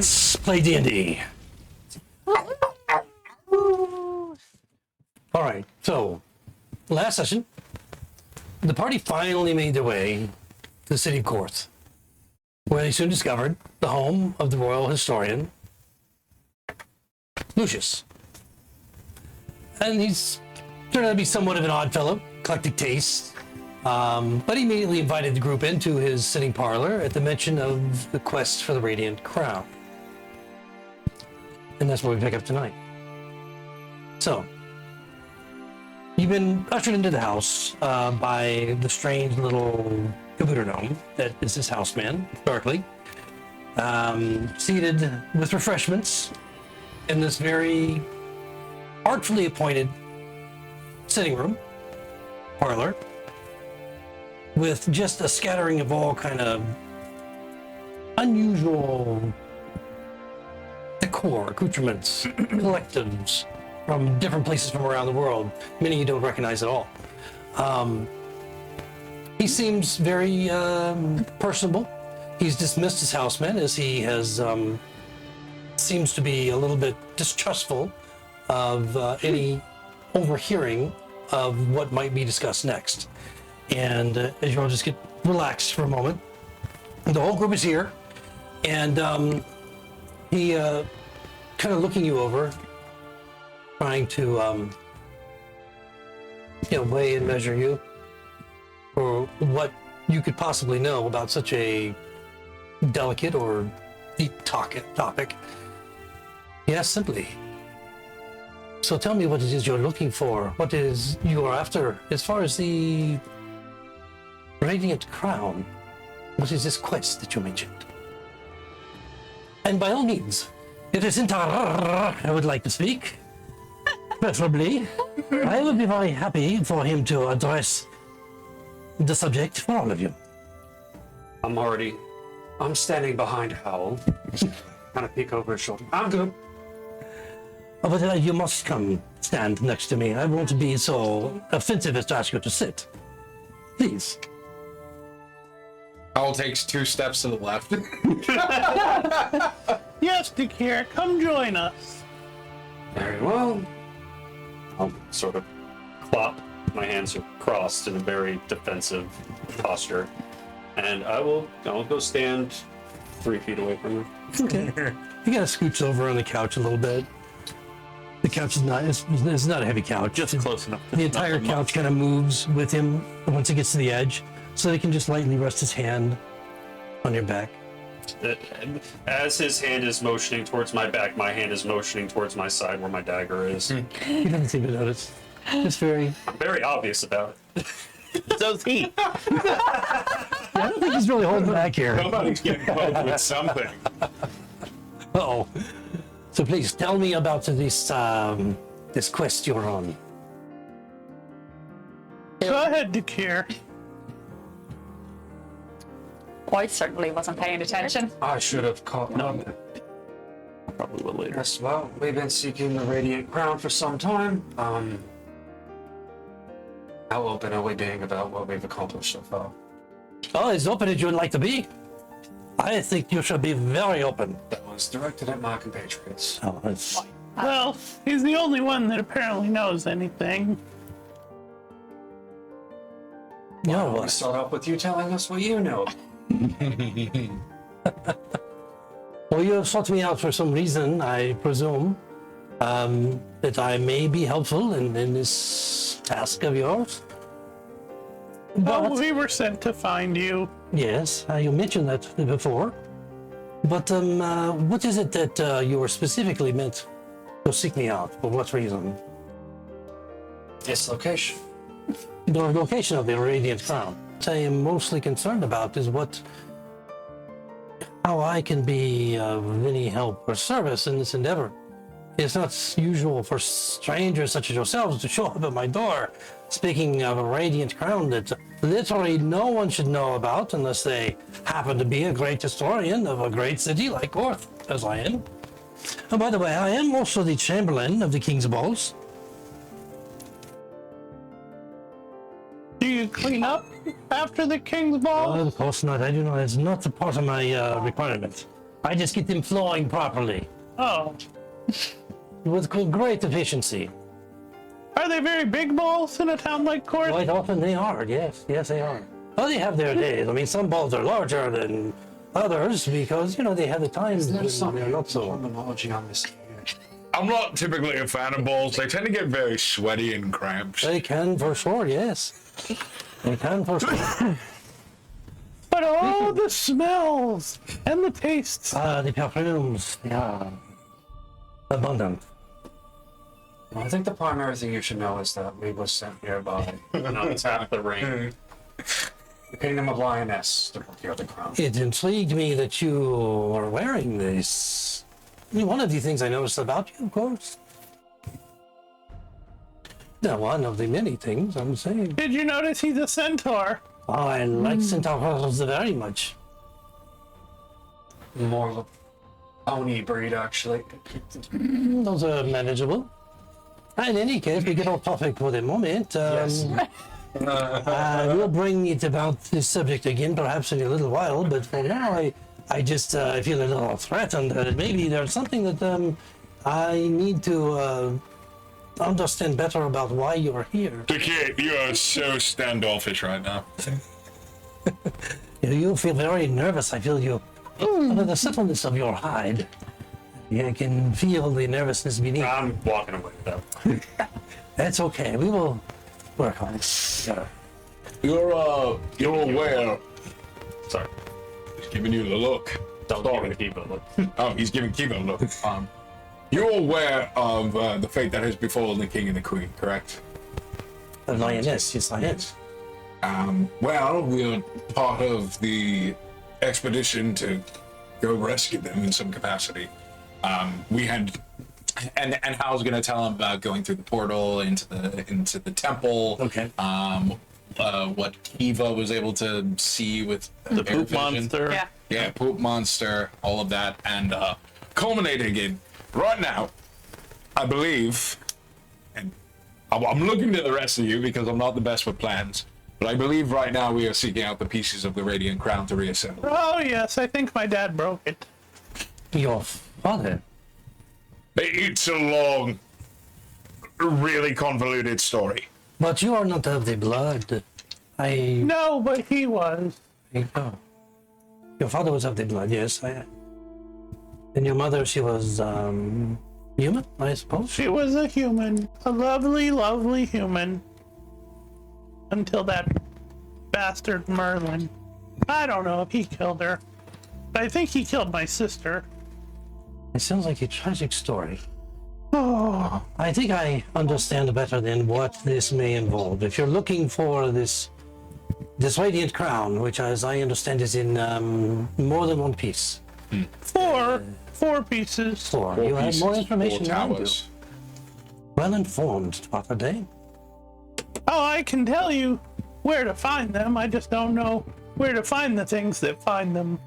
Let's play D&D. All right, so last session, the party finally made their way to the city of Courth, where they soon discovered the home of the royal historian, Lucious. And he's turned out to be somewhat of an odd fellow, eclectic taste, but he immediately invited the group into his sitting parlor at the mention of the quest for the Radiant Crown. And that's where we pick up tonight. So, you've been ushered into the house by the strange little computer gnome that is his houseman, Berkeley, seated with refreshments in this very artfully appointed sitting room, parlor, with just a scattering of all kind of unusual decor, accoutrements, collectives from different places from around the world, many you don't recognize at all. He seems very personable. He's dismissed his houseman as he has seems to be a little bit distrustful of any overhearing of what might be discussed next. And as you all just get relaxed for a moment, the whole group is here, and he kind of looking you over, trying to weigh and measure you for what you could possibly know about such a delicate or deep topic. Yes, simply. So tell me what it is you're looking for, what it is you are after. As far as the Radiant Crown, what is this quest that you mentioned? And by all means, it is I would like to speak. Preferably, I would be very happy for him to address the subject for all of you. I'm standing behind Howl. Kind of peek over his shoulder. I'm good. But you must come stand next to me. I won't be so offensive as to ask you to sit. Please. Howl takes 2 steps to the left. Yes, Dakir, come join us. Very well. I'll sort of clop. My hands are crossed in a very defensive posture. And I'll go stand 3 feet away from him. Okay. You gotta scooch over on the couch a little bit. The couch is not, it's not a heavy couch. Just close enough. The entire couch kind of moves with him once it gets to the edge, so he can just lightly rest his hand on your back. As his hand is motioning towards my back, my hand is motioning towards my side where my dagger is. He doesn't seem to notice. It's very... I'm very obvious about it. So's he. I don't think he's really holding back here. Somebody's getting poked with something. Uh-oh. So please tell me about this this quest you're on. Go ahead, Dakir. Quite certainly wasn't paying attention. I should have caught up. Probably will later. Yes, well, we've been seeking the Radiant Crown for some time. How open are we being about what we've accomplished so far? Oh, as open as you'd like to be. I think you should be very open. That was directed at my compatriots. Oh, that's... Well, he's the only one that apparently knows anything. No, We start off with you telling us what you know. well, you have sought me out for some reason, I presume, that I may be helpful in this task of yours. But, We were sent to find you. yes, you mentioned that before. But what is it that you were specifically meant to seek me out? For what reason? Its location. The location of the Radiant Crown. What I am mostly concerned about is how I can be of any help or service in this endeavor. It's not usual for strangers such as yourselves to show up at my door speaking of a Radiant Crown that literally no one should know about unless they happen to be a great historian of a great city like Courth, as I am. And by the way, I am also the Chamberlain of the King's Balls. Do you clean up after the King's Ball? Of course not. I do not. It's not a part of my requirement. I just get them flowing properly Oh. with great efficiency. Are they very big balls in a town like Courth? Quite often they are, yes. Yes, they are. Well, they have their days. I mean, some balls are larger than others because, you know, they have the times when they're not so. Terminology on this. I'm not typically a fan of balls. They tend to get very sweaty and cramped. They can for sure, yes. They can for sure. But all the smells and the tastes. The perfumes, they are abundant. Well, I think the primary thing you should know is that we was sent here by Untap the ring. the Kingdom of Lioness to procure the crown. It intrigued me that you are wearing this. One of the things I noticed about you, of course. Now, one of the many things I'm saying. Did you notice he's a centaur? Oh, I like centaurs very much. More of a pony breed, actually. Those are manageable. In any case, we get off topic for the moment. Yes. We'll bring it about this subject again, perhaps in a little while. But for now, I just feel a little threatened. Maybe there's something that I need to understand better about why you're here. Kid, you are so standoffish right now. You feel very nervous. I feel you under the suppleness of your hide. You can feel the nervousness beneath. I'm walking away though. That's okay. We will work on it. Yeah. You're aware. Sorry. He's giving you the look. Don't give me keep it. Look. Oh, he's giving Kiva a look. You're aware of the fate that has befallen the king and the queen, correct? The lioness, yes, I am. Well, we're part of the expedition to go rescue them in some capacity. We had, and Hal's gonna tell him about going through the portal into the temple. Okay. What Kiva was able to see with The air poop vision. monster. Yeah. Yeah, poop monster, all of that, and culminating in right now, I believe, and I'm looking to the rest of you because I'm not the best with plans, but I believe right now we are seeking out the pieces of the Radiant Crown to reassemble. Oh, yes, I think my dad broke it. Your father. It's a long, really convoluted story. But you are not of the blood. No, but he was. Oh. Your father was of the blood, yes. And your mother, she was human, I suppose. She was a human. A lovely, lovely human. Until that bastard Merlin. I don't know if he killed her. But I think he killed my sister. It sounds like a tragic story. Oh, I think I understand better than what this may involve. If you're looking for this radiant crown, which, as I understand, is in more than one piece. four pieces. Four. You have more information than I do. towers. Well informed, Papa Day. Oh, I can tell you where to find them. I just don't know where to find the things that find them.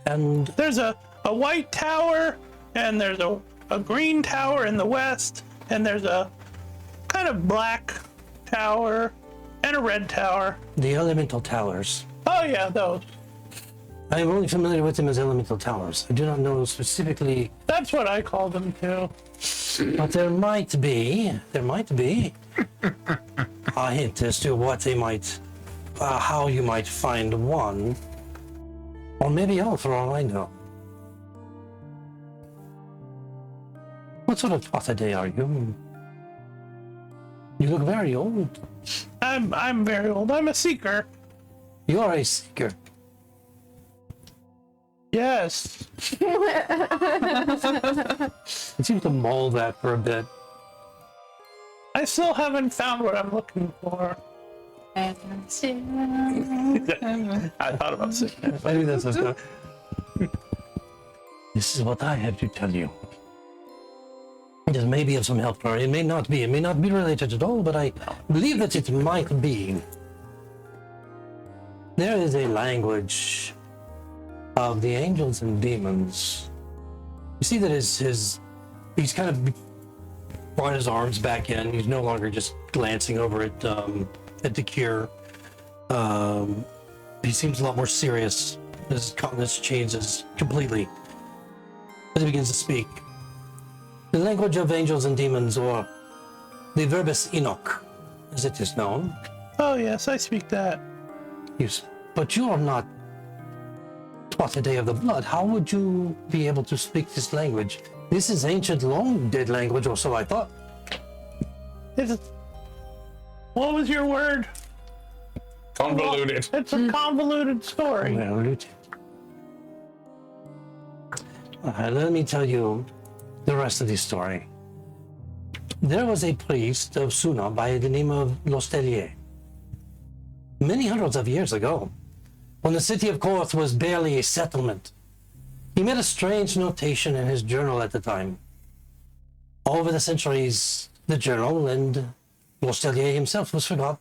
And There's a white tower, and there's a green tower in the west, and there's a kind of black tower and a red tower. the elemental towers. Oh yeah, those. I'm only familiar with them as elemental towers. I do not know specifically, That's what I call them too. but there might be a hint as to what they might, how you might find one, or maybe all, for all I know. What sort of Papa Day are you? You look very old. I'm very old. I'm a seeker. You are a seeker. Yes. It seems to mull that for a bit. I still haven't found what I'm looking for. I thought about saying that. Maybe that's what's going. This is what I have to tell you. It may be of some help, or it may not be. It may not be related at all, but I believe that it might be. There is a language of the angels and demons. You see that he's kind of brought his arms back in. He's no longer just glancing over at the cure. He seems a lot more serious His countenance changes completely as he begins to speak. The language of angels and demons, or the verbus Enoch, as it is known. Oh, yes, I speak that. Yes, but you are not taught a day of the blood. How would you be able to speak this language? This is ancient, long dead language, or so I thought. What was your word? Convoluted. It's a convoluted story. Let me tell you the rest of the story. There was a priest of Suna by the name of Lostelier. Many hundreds of years ago, when the city of Courth was barely a settlement, he made a strange notation in his journal at the time. Over the centuries, the journal and Lostelier himself was forgotten.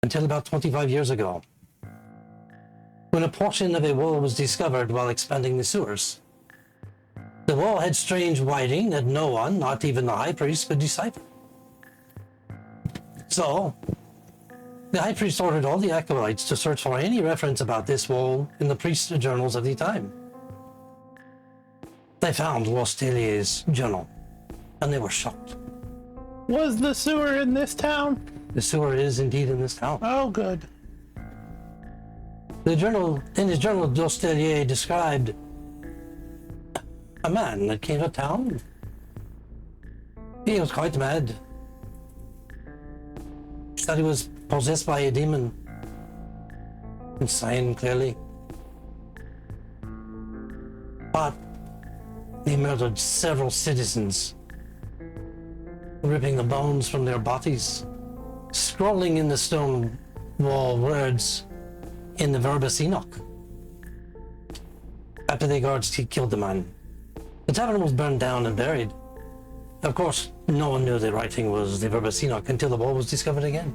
Until about 25 years ago, when a portion of a wall was discovered while expanding the sewers. The wall had strange writing that no one, not even the high priest, could decipher. So, the high priest ordered all the acolytes to search for any reference about this wall in the priest's journals of the time. They found Lostelier's journal, and they were shocked. Was the sewer in this town? The sewer is indeed in this town. Oh, good. In his journal, Lostelier described a man that came to town. He was quite mad. He thought he was possessed by a demon. Insane, clearly. But he murdered several citizens, ripping the bones from their bodies, scrawling in the stone wall words in the verbus Enoch. After the guards killed the man, the tavern was burned down and buried. Of course, no one knew the writing was the verbus Enoch until the wall was discovered again.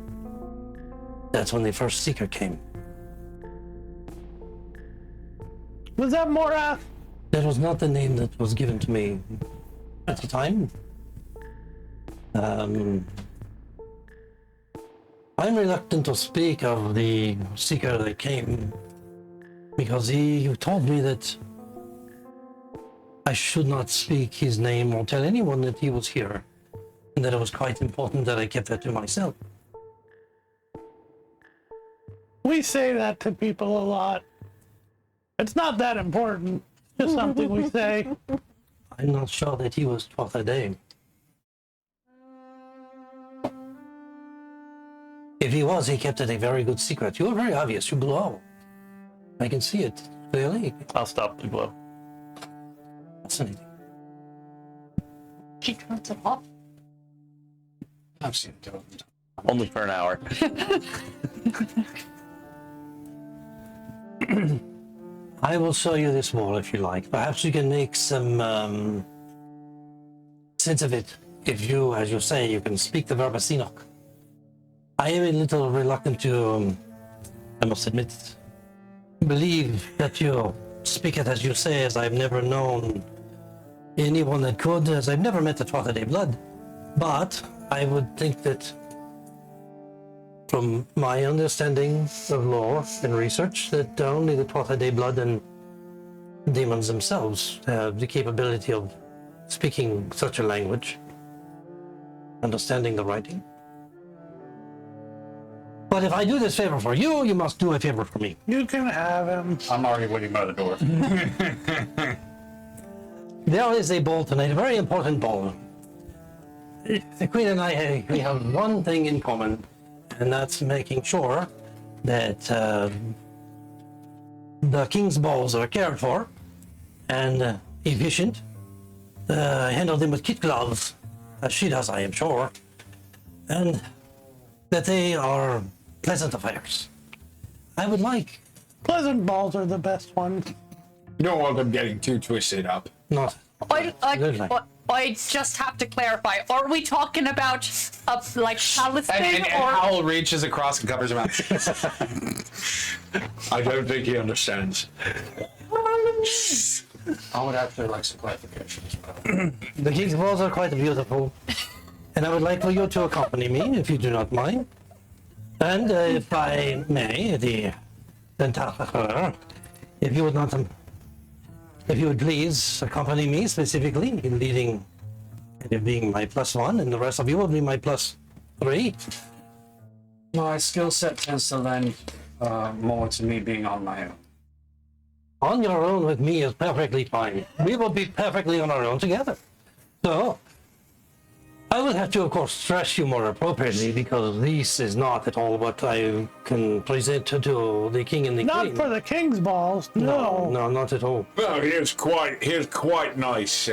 That's when the first seeker came. Was that Morath? That was not the name that was given to me at the time. I'm reluctant to speak of the seeker that came because he told me that I should not speak his name or tell anyone that he was here, and that it was quite important that I kept that to myself. We say that to people a lot. It's not that important. Just something we say. I'm not sure that he was taught a day. If he was, he kept it a very good secret. You were very obvious. You glow. I can see it clearly. I'll stop the glow. Fascinating. She turns it off. I've seen it. Only for an hour. I will show you this wall if you like. Perhaps you can make some sense of it if you, as you say, you can speak the verbus Enoch. I am a little reluctant to, I must admit, believe that you speak it as you say, as I've never known anyone that could, as I've never met the Twathaday blood. But I would think that from my understanding of lore and research, that only the Twathaday blood and demons themselves have the capability of speaking such a language, understanding the writing. But if I do this favor for you, you must do a favor for me. You can have him. I'm already waiting by the door. There is a ball tonight, a very important ball. The Queen and I, we have one thing in common, and that's making sure that the king's balls are cared for and efficient. Handle them with kid gloves, as she does, I am sure, and that they are pleasant affairs. I would like Pleasant balls are the best ones. You don't want them getting too twisted up. not. Absolutely. I just have to clarify. Are we talking about a like talisman And or? Howell reaches across and covers him up. I don't think he understands. I would actually like some clarification as well. The king's balls are quite beautiful, and I would like for you to accompany me, if you do not mind. And if I may, the Tentacher, If you would not, if you would please accompany me specifically in leading, and being my +1, and the rest of you will be my +3. My skill set tends to lend more to me being on my own. On your own with me is perfectly fine. We will be perfectly on our own together. So, I will have to, of course, stress you more appropriately because this is not at all what I can present to the king and the Not queen. for the king's balls, no. No, not at all. Well, here's quite nice,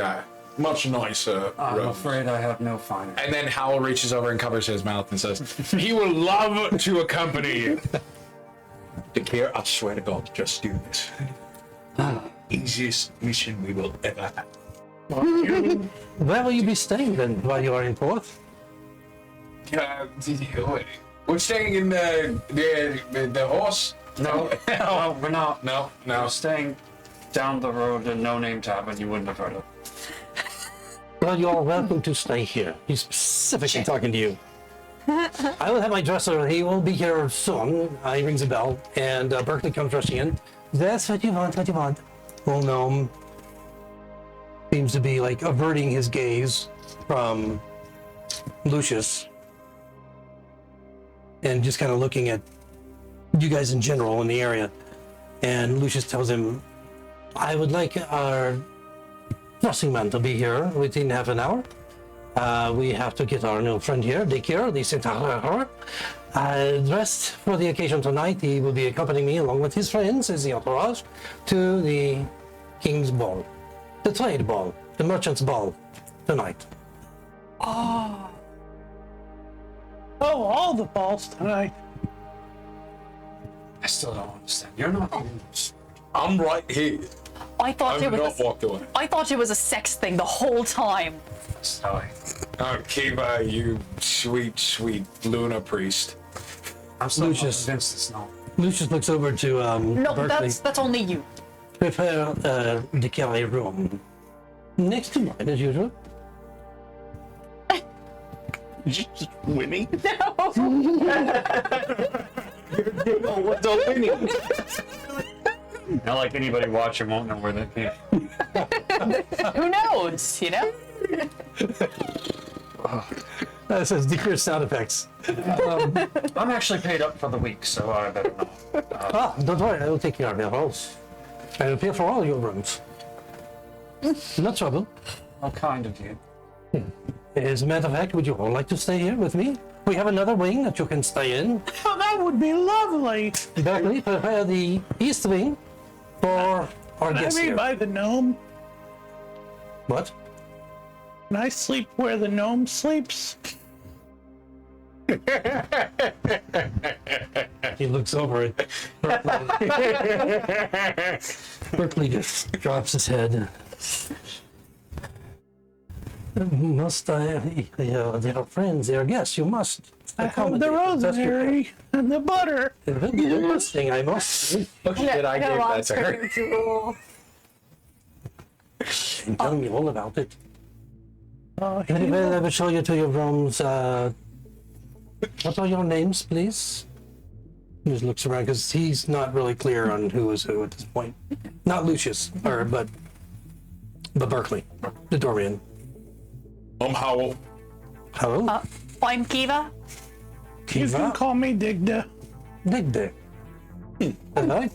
much nicer. I'm room. afraid I have no finance. And then Howell reaches over and covers his mouth and says, he will love to accompany you. Dekir, I swear to God, just do this. Easiest mission we will ever have. Where will you be staying then while you are in Courth? We're staying in the horse? No, no, we're not. No. We're staying down the road to No Name Tavern you wouldn't have heard of. Well, you're welcome to stay here. He's specifically talking to you. I will have my dresser. He will be here soon. He rings a bell, and Berkeley comes rushing in. That's what you want, what you want. Old gnome seems to be like averting his gaze from Lucious and just kind of looking at you guys in general in the area. And Lucious tells him, I would like our dressing man to be here within half an hour. We have to get our new friend here, Dekir, the centaur. Dressed for the occasion tonight, he will be accompanying me along with his friends as the entourage to the King's Ball, the trade ball, the merchant's ball tonight. Oh, all the balls tonight. I still don't understand. You're not even... I'm right here. I thought I've it not was. walked away. I thought it was a sex thing the whole time. Sorry. Oh, Kiva, you sweet, sweet Luna priest. I'm still not Lucius. convinced it's not. Lucius looks over to No, Berkeley. that's only you. Prepare Dekir a room next to mine as usual. Just winning? What's a winning? Not like anybody watching won't know where that came from. Who knows, you know? That says Dekir sound effects. I'm actually paid up for the week, so I better not. Don't worry, I will take care of your house. I will pay for all your rooms. No trouble. How kind of you. As a matter of fact, would you all like to stay here with me? We have another wing that you can stay in. Oh, that would be lovely. Berkeley, prepare the east wing for our Can I guests be here. by the gnome? What? Can I sleep where the gnome sleeps? He looks over at Berkeley. Berkeley just drops his head. Must I? They are friends, they are guests. You must. I have the rosemary and the butter. The first thing I must Did I give that to her? and tell me all about it. Oh, Anyway, I will show you to your rooms. What are your names, please? He just looks around because he's not really clear on who is who at this point. Not Lucius, but Berkeley, the Dorian. I'm Howell. Hello, I'm Kiva. you can Kiva, call me Digda. Digde. Hello,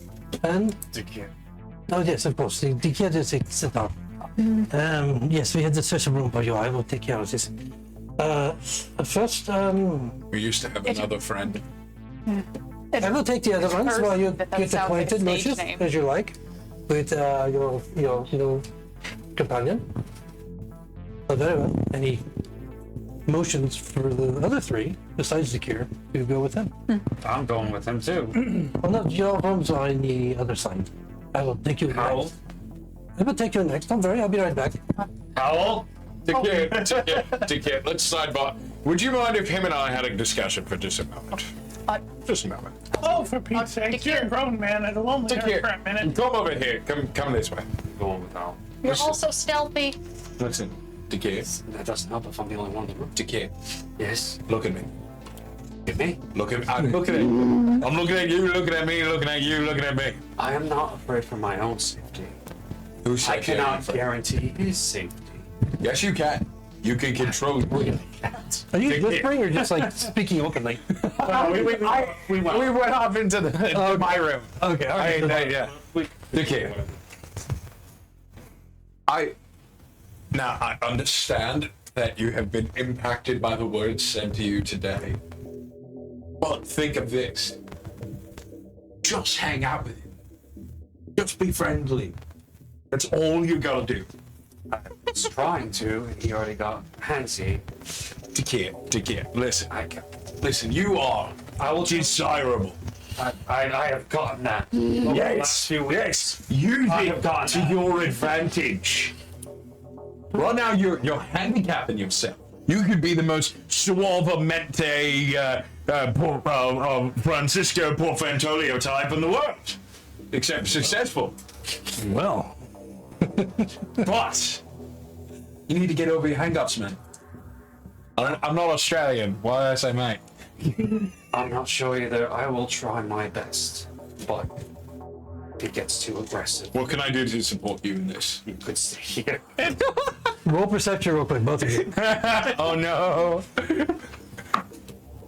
and Dekir. oh yes, of course, the kid is a centaur. Yes, we had the special room for you. I will take care of this. First, We used to have another friend. I will take the other ones First, while you that get sounds like a acquainted, stage Lucius, name. as you like, with your new companion. Oh, very well. And he motions for the other three, besides Zakir, to go with him. I'm going with him too. Well, no, your rooms are on the other side. I will take you Howell? next. I will take you next. Don't worry, I'll be right back. Howell? Dekir, let's sidebar. Would you mind if him and I had a discussion for just a moment? Just a moment. Oh, for Pete's sake, you're a grown man. It'll only hurt for a minute. Come over here. Come this way. Going with Howell. You're also stealthy. Listen, Dekir, That doesn't help if I'm the only one in the room. Dekir, Yes. look at me. Look at me. I'm looking at you. I'm looking at you, looking at me, looking at you, looking at me. I am not afraid for my own safety. Who I said cannot that? guarantee his safety. Yes, you can. You can control. Are you whispering or just like speaking openly? We went off into my room. Okay, all right. Yeah. Okay. I understand that you have been impacted by the words said to you today. But think of this. Just hang out with him. Just be friendly. That's all you gotta do. I was trying to, and he already got handsy. Takir, listen. I can Listen, you are desirable. I have gotten that. over the last few weeks. Yes, use I it have gotten to that. your advantage. Right now, you're handicapping yourself. You could be the most suavemente Francisco Porfantolio type in the world, except successful. Well, But you need to get over your hang-ups, man. I'm not Australian. Why did I say mate? I'm not sure either. I will try my best, but if it gets too aggressive, What can I do to support you in this? you could stay here. roll perception real quick, both of you. Oh no.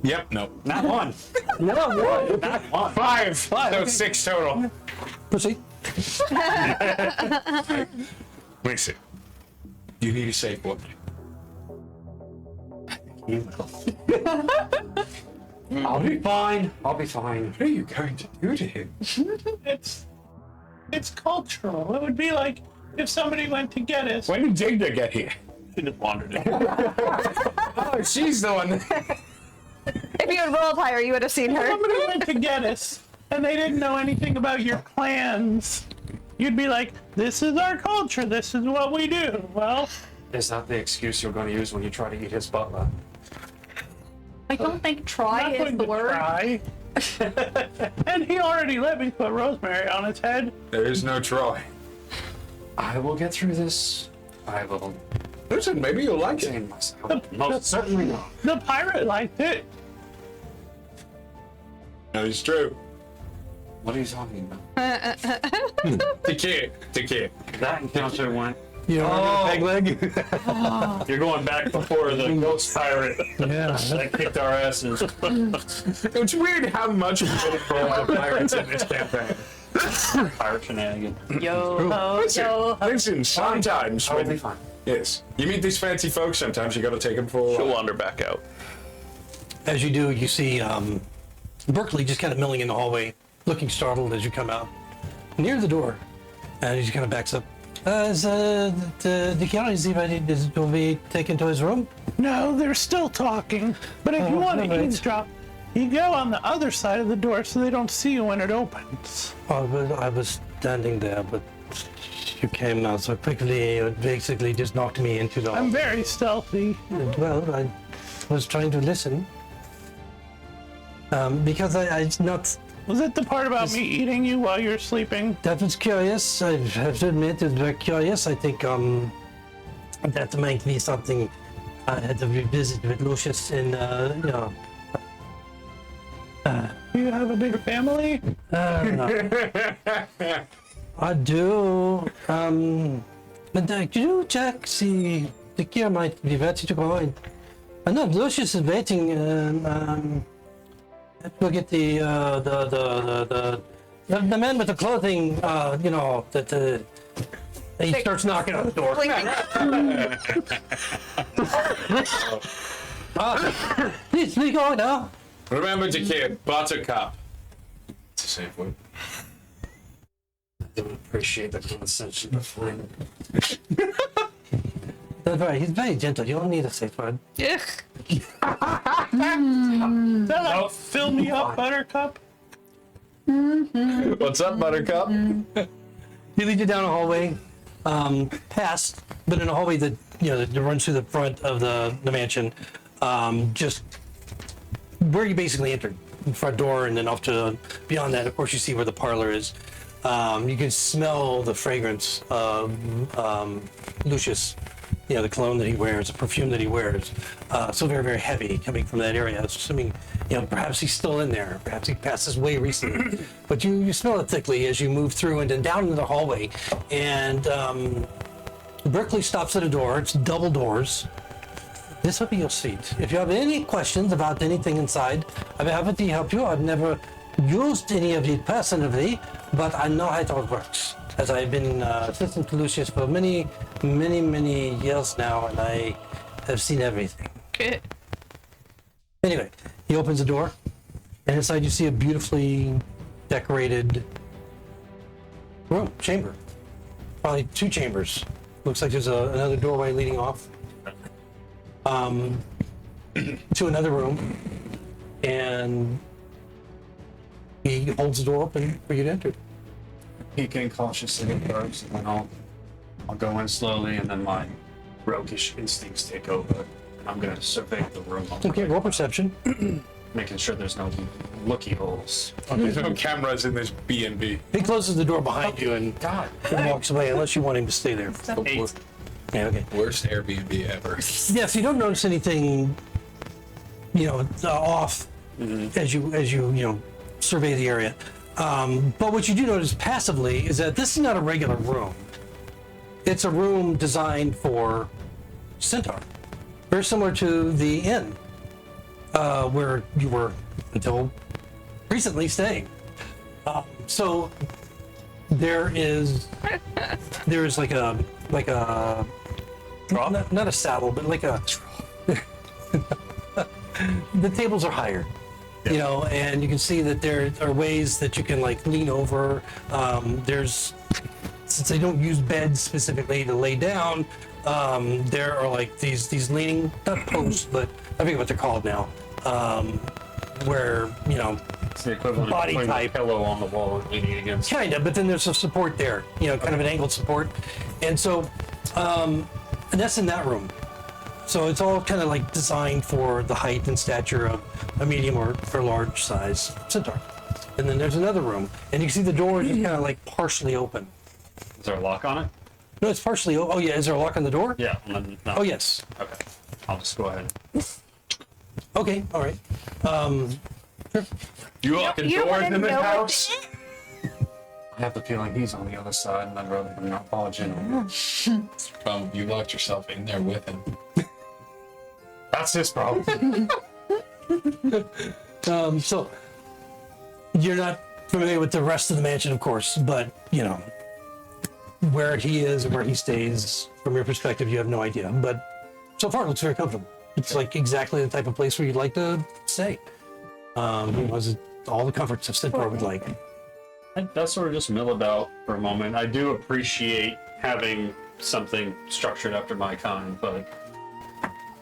Yep, no. Not one. Not one. Not one. Five. So okay. 6 total. Proceed. Listen. You need a safe word. You will. I'll be fine. I'll be fine. What are you going to do to him? It's cultural. It would be like if somebody went to get us. When did Jigda get here? She just wandered in. Oh, she's the one. If you had rolled higher, you would have seen her. Somebody went to get us, and they didn't know anything about your clans. You'd be like, "This is our culture. This is what we do." Well, Is that the excuse you're going to use when you try to eat his butler? I don't think I'm try not is going the to word. try. And he already let me put rosemary on his head. There is no Troy. I will get through this. I will Listen, maybe you'll like it. contain myself. Most certainly not. The pirate liked it. No, it's true. What are you talking about? Takir. That encounter went. You know, peg leg? You're going back before the ghost pirate Yeah. that kicked our asses. It's weird how much we've been involved with pirates in this campaign. Pirate shenanigans. Yo ho, yo ho. Listen, sometimes I will be when fine. yes, you meet these fancy folks, sometimes you gotta take them for a She'll while. wander back out. As you do, you see Berkeley just kind of milling in the hallway, looking startled as you come out near the door, and he just kind of backs up. Is the county is he ready to be taken to his room? No, they're still talking. But if you want to alright. eavesdrop, you go on the other side of the door so they don't see you when it opens. Oh, but I was standing there, but you came out so quickly. It basically just knocked me into the. I'm very stealthy. Well, I was trying to listen. Because I not. Was it the part about me eating you while you're sleeping? That was curious. I have to admit, it's very curious. I think that might be something I had to revisit with Lucious and you know. Do you have a big family? I don't know. I do. But could you check see the gear might be ready to go in? I know Lucius is waiting. We'll get the man with the clothing. You know that. He starts knocking on the door. Please go now. Remember, Takir, Buttercup. It's a safe word. I don't appreciate the condescension, but fine. Don't worry, he's very gentle. You don't need a safe word. Ugh. Is that like fill me up, Buttercup? What's up, Buttercup? He leads you down a hallway, past, but in a hallway that that runs through the front of the mansion, just where you basically entered, the front door, and then off to beyond that. Of course, you see where the parlor is. You can smell the fragrance of Lucius the cologne that he wears, the perfume that he wears. So very, very heavy coming from that area. Assuming, perhaps he's still in there. Perhaps he passed his way recently. But you smell it thickly as you move through and then down into the hallway. And Berkeley stops at a door. It's double doors. This will be your seat. If you have any questions about anything inside, I'll be happy to help you. I've never used any of it personally, but I know how it all works, as I've been assistant to Lucious for many, many, many years now, and I have seen everything. Good. Anyway, he opens the door, and inside you see a beautifully decorated room, chamber. Probably 2 chambers. Looks like there's another doorway leading off to another room, and he holds the door open for you to enter. Peek in cautiously at first, and then I'll go in slowly, and then my roguish instincts take over. I'm gonna survey the room, Okay, roll perception. making sure there's no looky holes. There's no cameras in this B&B. He closes the door behind you and God, walks away, unless you want him to stay there. eight. Yeah, okay. Worst Airbnb ever. Yeah, so you don't notice anything, off as you survey the area. But what you do notice passively is that this is not a regular room. It's a room designed for Centaur, very similar to the inn where you were until recently staying. So there is like a not a saddle, but like a the tables are higher, and you can see that there are ways that you can like lean over. Since they don't use beds specifically to lay down, there are like these leaning, not posts, but I forget what they're called now, where It's the equivalent Body of putting type. a pillow on the wall and leaning against. kind of, but then there's a support there, kind of an angled support, and so and that's in that room. So it's all kind of like designed for the height and stature of a medium or large size centaur. And then there's another room, and you can see the door is just kind of like partially open. Is there a lock on it? No, it's partially. Oh yeah, is there a lock on the door? Yeah. And then, no. Oh yes. Okay. I'll just go ahead. Okay. All right. You locking You doors wanna in this know house? I have the feeling he's on the other side, and I'd rather him not barge in. You locked yourself in there with him. That's his problem. So you're not familiar with the rest of the mansion, of course, but where he is and where he stays, from your perspective, you have no idea. But so far, it looks very comfortable. It's like exactly the type of place where you'd like to stay. It's all the comforts of Centaur would like. That's sort of just mill about for a moment. I do appreciate having something structured after my kind, but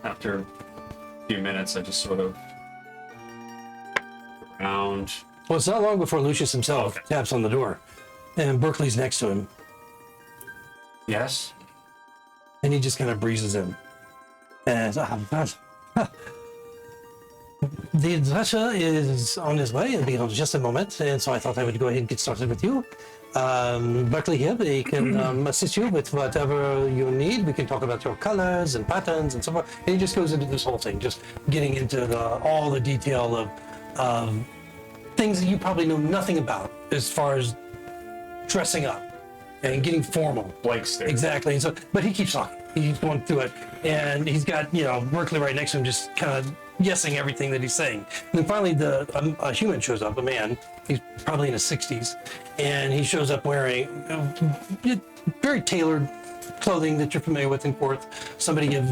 after a few minutes, I just sort of around. Well, it's not long before Lucius himself taps on the door, and Berkeley's next to him, Yes. and he just kind of breezes in. And the adventure is on his way. It'll be in just a moment, and so I thought I would go ahead and get started with you. Berkeley here, they can assist you with whatever you need. We can talk about your colors and patterns and so forth. And he just goes into this whole thing, just getting into all the detail of things that you probably know nothing about as far as dressing up and getting formal. Blank stare. Exactly. And so, but he keeps talking. He's going through it, and he's got Berkeley right next to him, just kind of guessing everything that he's saying. And then finally, a human shows up, a man. He's probably in his 60s, and he shows up wearing very tailored clothing that you're familiar with in Courth. Somebody of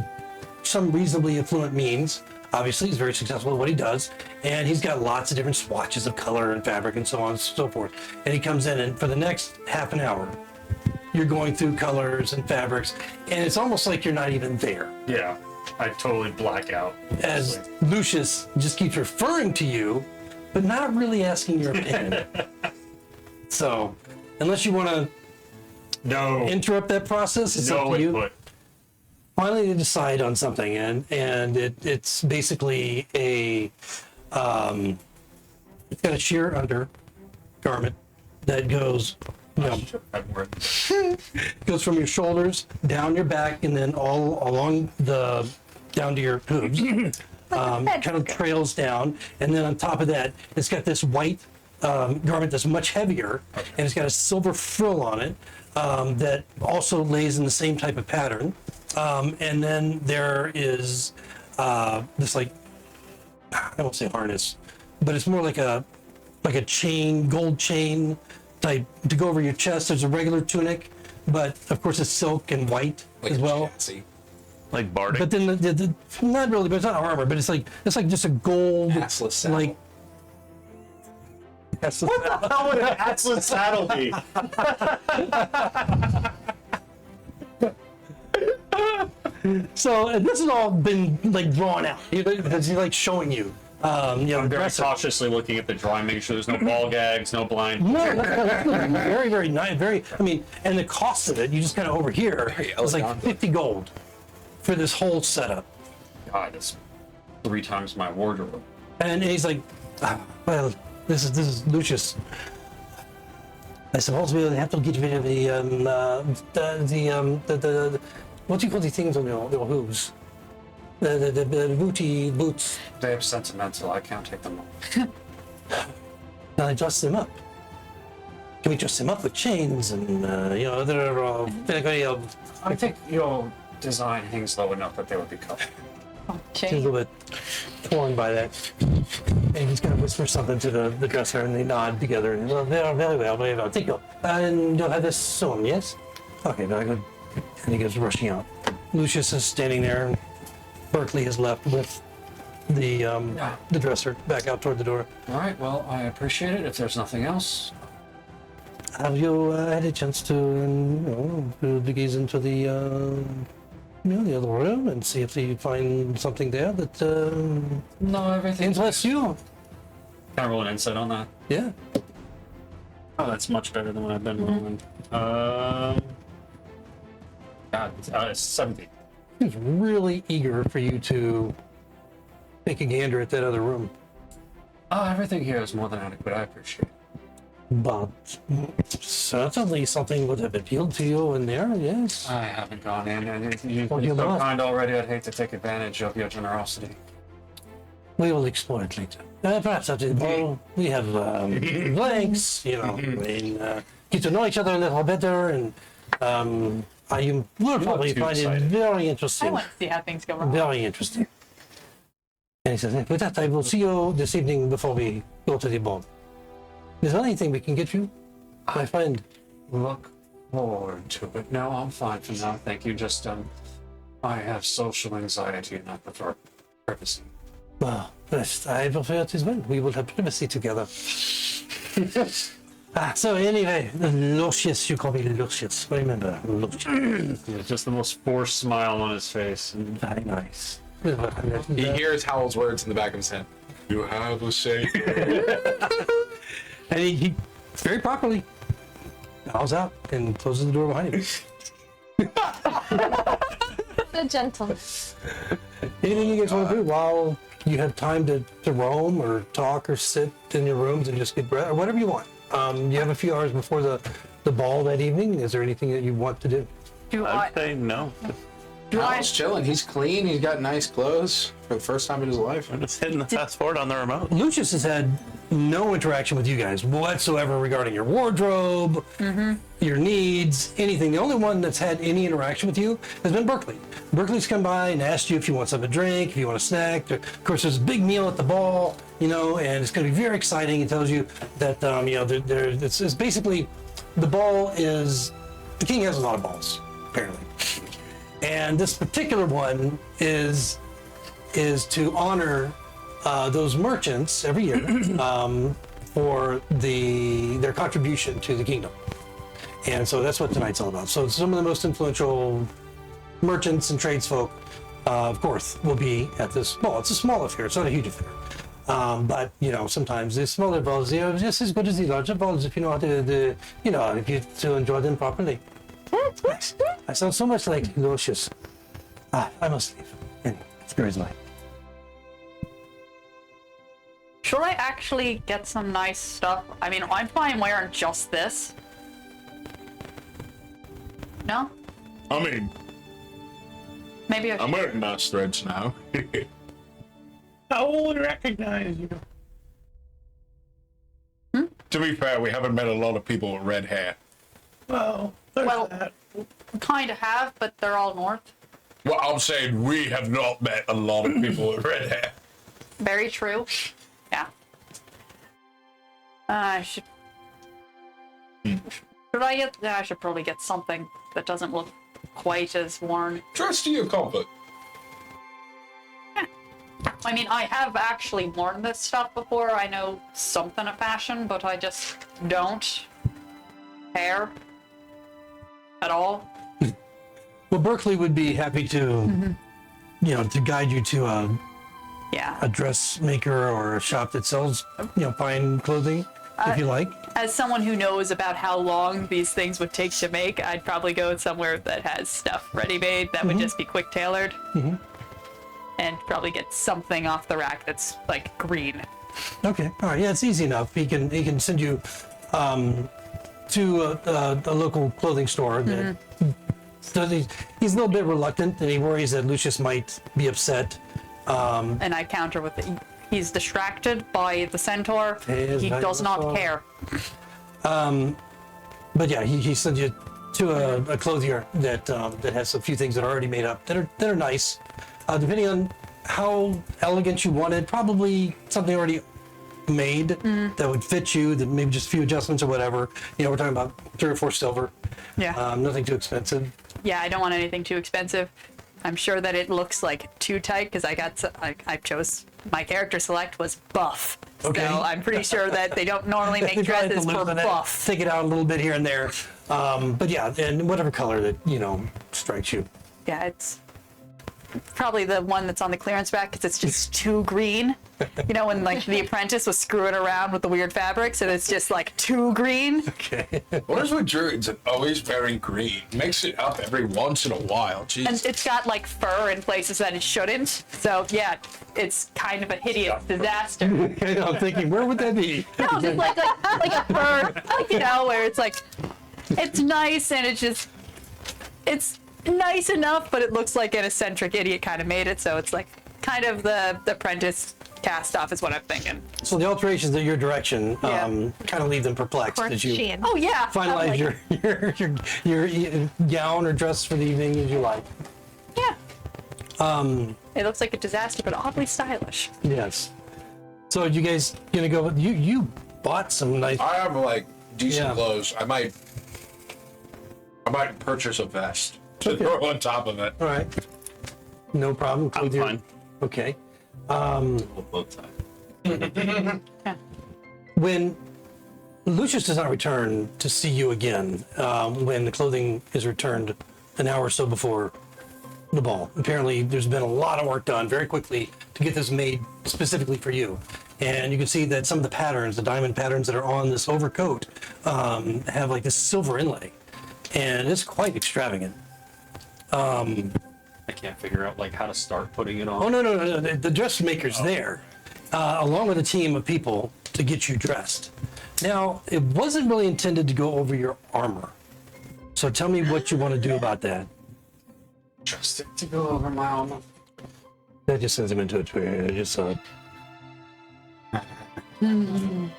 some reasonably affluent means. Obviously, he's very successful at what he does, and he's got lots of different swatches of color and fabric and so on and so forth. And he comes in, and for the next half an hour, you're going through colors and fabrics, and it's almost like you're not even there. Yeah. I totally black out. As Lucius just keeps referring to you, but not really asking your opinion. So, unless you want to No. interrupt that process, it's up No to you. input. Finally, they decide on something, and it's basically it's got a sheer undergarment that goes Goes from your shoulders down your back and then all along down to your hooves. Kind of trails down, and then on top of that, it's got this white garment that's much heavier, and it's got a silver frill on it that also lays in the same type of pattern. And then there is this I won't say harness, but it's more like a chain, gold chain type to go over your chest. There's a regular tunic, but of course it's silk and white as well. Like Bardic. But then the not really, but it's not armor. But it's like just a gold Assless saddle. like. Assless saddle. How would an assless saddle be? So and this has all been like drawn out because he's like showing you. I'm very dresser. cautiously looking at the drawing, making sure there's no ball gags, no blind. No, that's very, very nice. Very, I mean, and the cost of it, you just kind of over here, it's like elegant. 50 gold for this whole setup. God, that's 3 times my wardrobe. And he's like, well, this is Lucious. I suppose we'll have to get rid of the what do you call these things on your hooves? The boots. They're sentimental. I can't take them off. Now I dress them up. Can we dress them up with chains and other I think your design hangs low enough that they would be covered. She's a little bit torn by that. And he's going to whisper something to the dresser, and they nod together. And well, very well, very well. Thank you. And you'll have this soon, yes? Okay, very good. And he goes rushing out. Lucius is standing there, and Berkeley is left with the dresser back out toward the door. All right, well, I appreciate it. If there's nothing else, Have you had a chance to gaze into the the other room and see if you find something there that no, everything. interests you? Can I roll an insight on that? Yeah. Oh, that's much better than what I've been rolling. God, 70. He's really eager for you to take a gander at that other room. Oh, everything here is more than adequate. I appreciate it. But certainly something would have appealed to you in there, yes. I haven't gone in, and you've Well, been you so must. kind already. I'd hate to take advantage of your generosity. We will explore it later. Perhaps after the ball, we have blanks, get to know each other a little better, and you will probably too find it excited. very I interesting. want to see how things go wrong. Very interesting. And he says, with that, I will see you this evening before we go to the ball. Is there anything we can get you, my friend? Look forward to it. No, I'm fine for now. Thank you. Just, I have social anxiety and I prefer privacy. Well, yes, I prefer it as well. We will have privacy together. So anyway, Lucious, you call me Lucious. Remember, Lucious. Yeah, just the most forced smile on his face. And Very nice. He hears Howl's words in the back of his head. You have a say. And he very properly bows out and closes the door behind him. The gentleman. Anything you guys want to do while you have time to roam or talk or sit in your rooms and just get breath or whatever you want. You have a few hours before the ball that evening. Is there anything that you want to do? Do I? I'd say no. Howl's chilling. He's clean. He's got nice clothes for the first time in his life. I'm just hitting the fast forward on the remote. Lucius has had no interaction with you guys whatsoever regarding your wardrobe, your needs, anything. The only one that's had any interaction with you has been Berkeley. Berkeley's come by and asked you if you want something to drink, if you want a snack. Of course, there's a big meal at the ball, and it's going to be very exciting. He tells you that, it's basically the ball is, the king has a lot of balls, apparently. And this particular one is to honor those merchants every year for their contribution to the kingdom. And so that's what tonight's all about. So some of the most influential merchants and tradesfolk of Courth will be at this ball. It's a small affair. It's not a huge affair. But sometimes the smaller balls are just as good as the larger balls if you know how to enjoy them properly. Nice. I sound so much like Lucious. I must leave. And here is mine. Should I actually get some nice stuff? I mean, I'm fine wearing just this. I mean, Maybe I I'm should. wearing nice threads now. How will we recognize you? To be fair, we haven't met a lot of people with red hair. Oh, there's Well- that. Kind of have, but they're all north. Well, I'm saying we have not met a lot of people with red hair. Very true. Yeah. I should. Should I get? I should probably get something that doesn't look quite as worn. Dress to your comfort. I mean, I have actually worn this stuff before. I know something of fashion, but I just don't care at all. Well, Berkeley would be happy to, to guide you to a Yeah. dressmaker or a shop that sells, fine clothing, if you like. As someone who knows about how long these things would take to make, I'd probably go somewhere that has stuff ready-made that would just be quick tailored. And probably get something off the rack that's like green. Okay, all right, yeah, it's easy enough. He can send you to a local clothing store. That he's a little bit reluctant, and he worries that Lucious might be upset. And I counter with it. He's distracted by the centaur. Yes, He by does the not centaur. care. But yeah, he sends you to a clothier that has a few things that are already made up that are nice. Depending on how elegant you want it, probably something already made that would fit you. That maybe just a few adjustments or whatever. We're talking about 3 or 4 silver. Yeah. Nothing too expensive. Yeah, I don't want anything too expensive. I'm sure that it looks like too tight because I chose my character select was buff. Okay. So I'm pretty sure that they don't normally They make probably have to dresses for loosen it, buff. Take it out a little bit here and there. But yeah, and whatever color that strikes you. Yeah, it's probably the one that's on the clearance rack because it's just too green. When like The Apprentice was screwing around with the weird fabrics and it's just like too green. Okay. What is with druids and always wearing green? Mix it up every once in a while. Jeez. And it's got like fur in places that it shouldn't. So yeah, it's kind of a hideous disaster. I'm thinking, where would that be? No, just like a fur, where it's like, it's nice and it's nice enough, but it looks like an eccentric idiot kind of made it. So it's like kind of the Apprentice cast off is what I'm thinking. So the alterations in your direction Yeah. kind of leave them perplexed as you Courth Oh yeah. finalize I'm like, your gown or dress for the evening as you like. Yeah. It looks like a disaster, but oddly stylish. Yes. So you guys gonna go? You bought some nice. I have like decent Yeah. clothes. I might purchase a vest to throw on top of it. All right. No problem. I'm With your- fine. Okay. Both sides. When Lucius does not return to see you again, when the clothing is returned an hour or so before the ball, apparently there's been a lot of work done very quickly to get this made specifically for you. And you can see that some of the patterns, the diamond patterns that are on this overcoat, have like this silver inlay. And it's quite extravagant. I can't figure out like how to start putting it on. Oh, no. The dressmaker's there, along with a team of people to get you dressed. Now, it wasn't really intended to go over your armor. So tell me what you want to do about that. Just it to go over my armor. That just sends him into a twist. You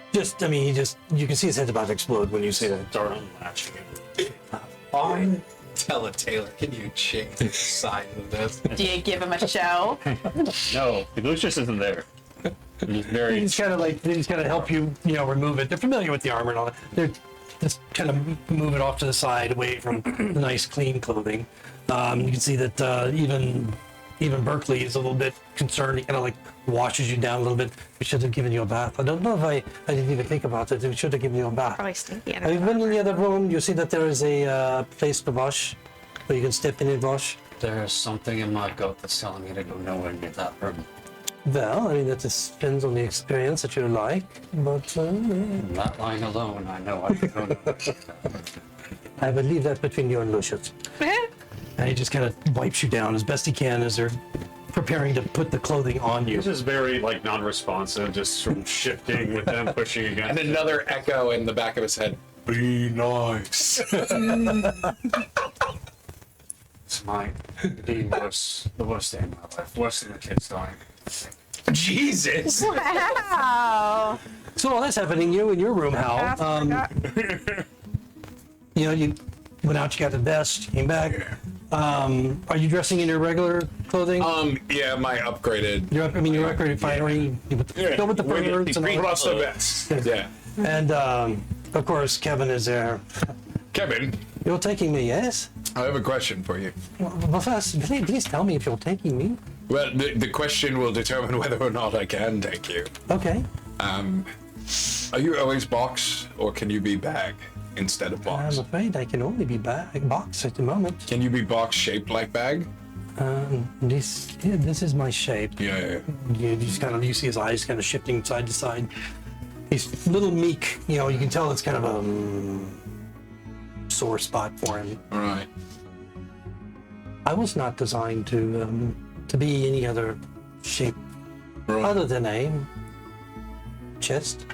can see his head's about to explode when you say that. Start unlatching it. Fine. Tell a tailor, can you change the size of this? Do you give him a show? No, Lucius isn't there. He's very. They just kind of help you, remove it. They're familiar with the armor and all that. They're just kind of move it off to the side, away from the nice, clean clothing. You can see that even Berkeley is a little bit concerned. He kind of like washes you down a little bit. We should have given you a bath. I don't know if I didn't even think about it. We should have given you a bath. Probably stinky. Have you been in the other room? You see that there is a place to wash, where you can step in and wash. There's something in my gut that's telling me to go nowhere near that room. Well, I mean, that just depends on the experience that you like, but That line alone, I know I can go nowhere. I would leave that between you and Lucious. And he just kind of wipes you down as best he can as they're preparing to put the clothing on you. This is very like non-responsive, just sort of shifting with them pushing against. And another echo in the back of his head. Be nice. might be worse, the worst day of my life, worse than the kids dying. Jesus. Wow. So while that's happening, you in your room, Hal, you went out, you got the vest, came back. Are you dressing in your regular clothing? Yeah, my upgraded. You're upgraded finery. Still with the birds and all Plus the vest. Yeah. And of course, Kevin is there. Kevin, You're taking me, yes? I have a question for you. Well, first, please tell me if you're taking me. Well, the question will determine whether or not I can take you. Okay. Are you always box, or can you be bag instead of box? I'm afraid I can only be box at the moment. Can you be box shaped like bag? This is my shape. Yeah. You see his eyes kind of shifting side to side. He's a little meek, you can tell it's kind of a sore spot for him. All right. I was not designed to be any other shape Right. other than a chest.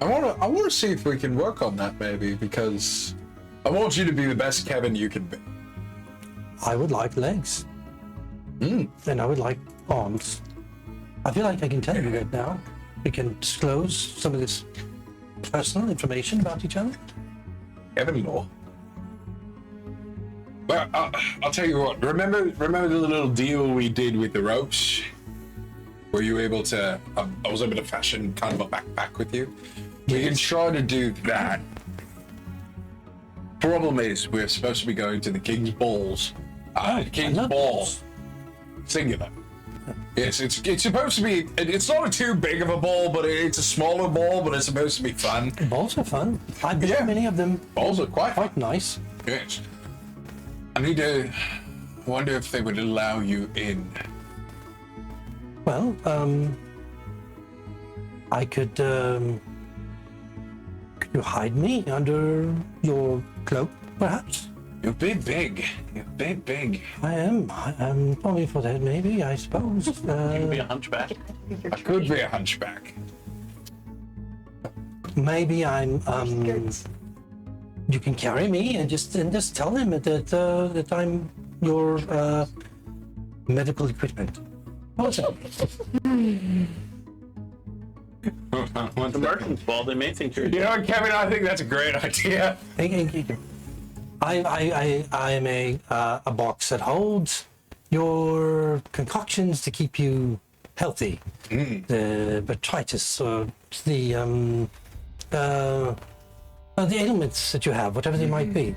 I want to see if we can work on that maybe, because I want you to be the best Kevin you can be. I would like legs. And I would like arms. I feel like I can tell you that now. We can disclose some of this personal information about each other. Kevin Law. Well, I'll tell you what. Remember the little deal we did with the ropes? Were you able to? I was able to fashion kind of a backpack with you. We can try to do that. Problem is, we're supposed to be going to the King's Balls. King's love Ball, balls. singular. Yes, it's supposed to be. It's not too big of a ball, but it's a smaller ball. But it's supposed to be fun. Balls are fun. I've been Yeah. to many of them. Balls are quite Nice. Yes. I need to wonder if they would allow you in. Well, I could you hide me under your cloak, perhaps? You're big. You're big. I'm probably for that, maybe, I suppose. You can be a hunchback. I could be a hunchback. Maybe I'm, you can carry me and just tell him that I'm your, medical equipment. Awesome. When the merchant's ball, they may think you're. You know what, Kevin? I think that's a great idea. I am a box that holds your concoctions to keep you healthy. The botrytis, or the ailments that you have, whatever they might be.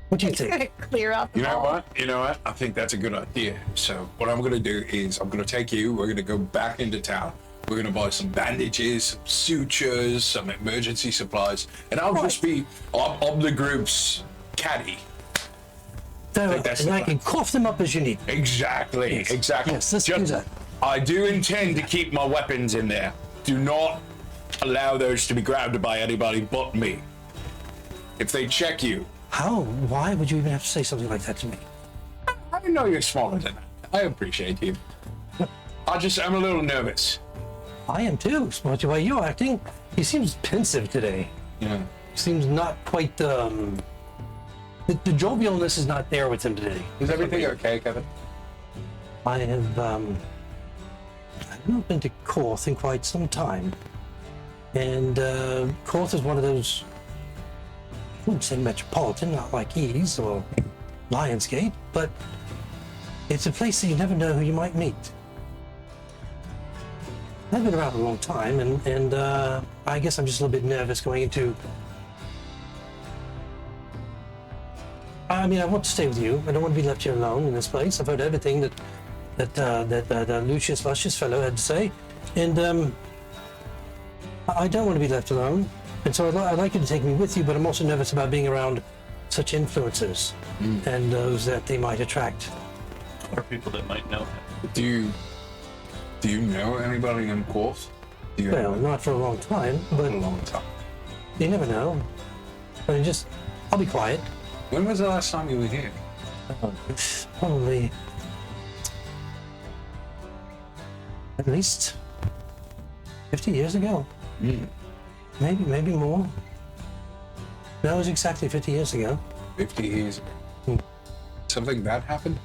What do you think? Clear up. You know what? I think that's a good idea. So what I'm going to do is I'm going to take you. We're going to go back into town. We're going to buy some bandages, some sutures, some emergency supplies, and I'll just be of the group's caddy. And that's the I plan. can cough them up as you need. Exactly. Yes, let's do that. I do intend to keep my weapons in there. Do not allow those to be grabbed by anybody but me. If they check you, How? Why would you even have to say something like that to me? I know you're smaller than that. I appreciate you. I'm a little nervous. I am too. Smart the way you're acting. He seems pensive today. Yeah. Seems not quite the jovialness is not there with him today. Is everything okay, Kevin? I have I've not been to Courth in quite some time, and Courth is one of those, I wouldn't say metropolitan, not like Ease or Lionsgate, but it's a place that you never know who you might meet. I've been around a long time, and I guess I'm just a little bit nervous going into. I mean, I want to stay with you. I don't want to be left here alone in this place. I've heard everything that Lucious, luscious fellow had to say, and I don't want to be left alone. And so I'd like you to take me with you, but I'm also nervous about being around such influencers and those that they might attract. Or people that might know him. Do you know anybody in Courth? Do you Well, not for a long time, but a long time. you never know. I mean, I'll be quiet. When was the last time you were here? Probably at least 50 years ago. Maybe more. No, it was exactly 50 years ago. 50 years. Something bad happened?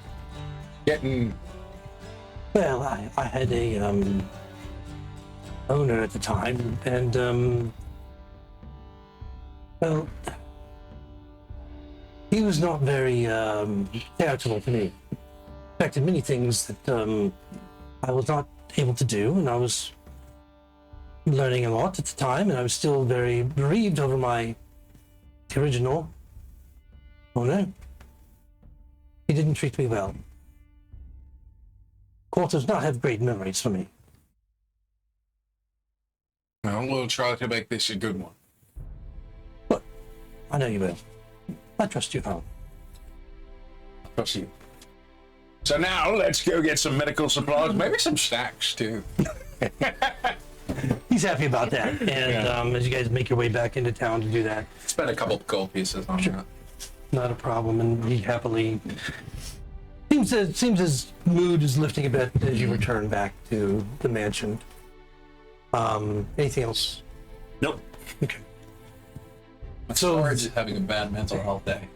Getting... Well, I had a owner at the time, and well, he was not very charitable to me. In fact, many things that I was not able to do, and I was learning a lot at the time, and I was still very bereaved over the original owner. He didn't treat me well. Courth does not have great memories for me. Well, we'll try to make this a good one. But I know you will. I trust you, Hal. Trust you. So now let's go get some medical supplies, maybe some snacks too. He's happy about that. And as you guys make your way back into town to do that, Spend a couple of gold pieces on that. not a problem. And he happily seems his mood is lifting a bit as you return back to the mansion. Anything else? Nope. Okay. So is having a bad mental health day.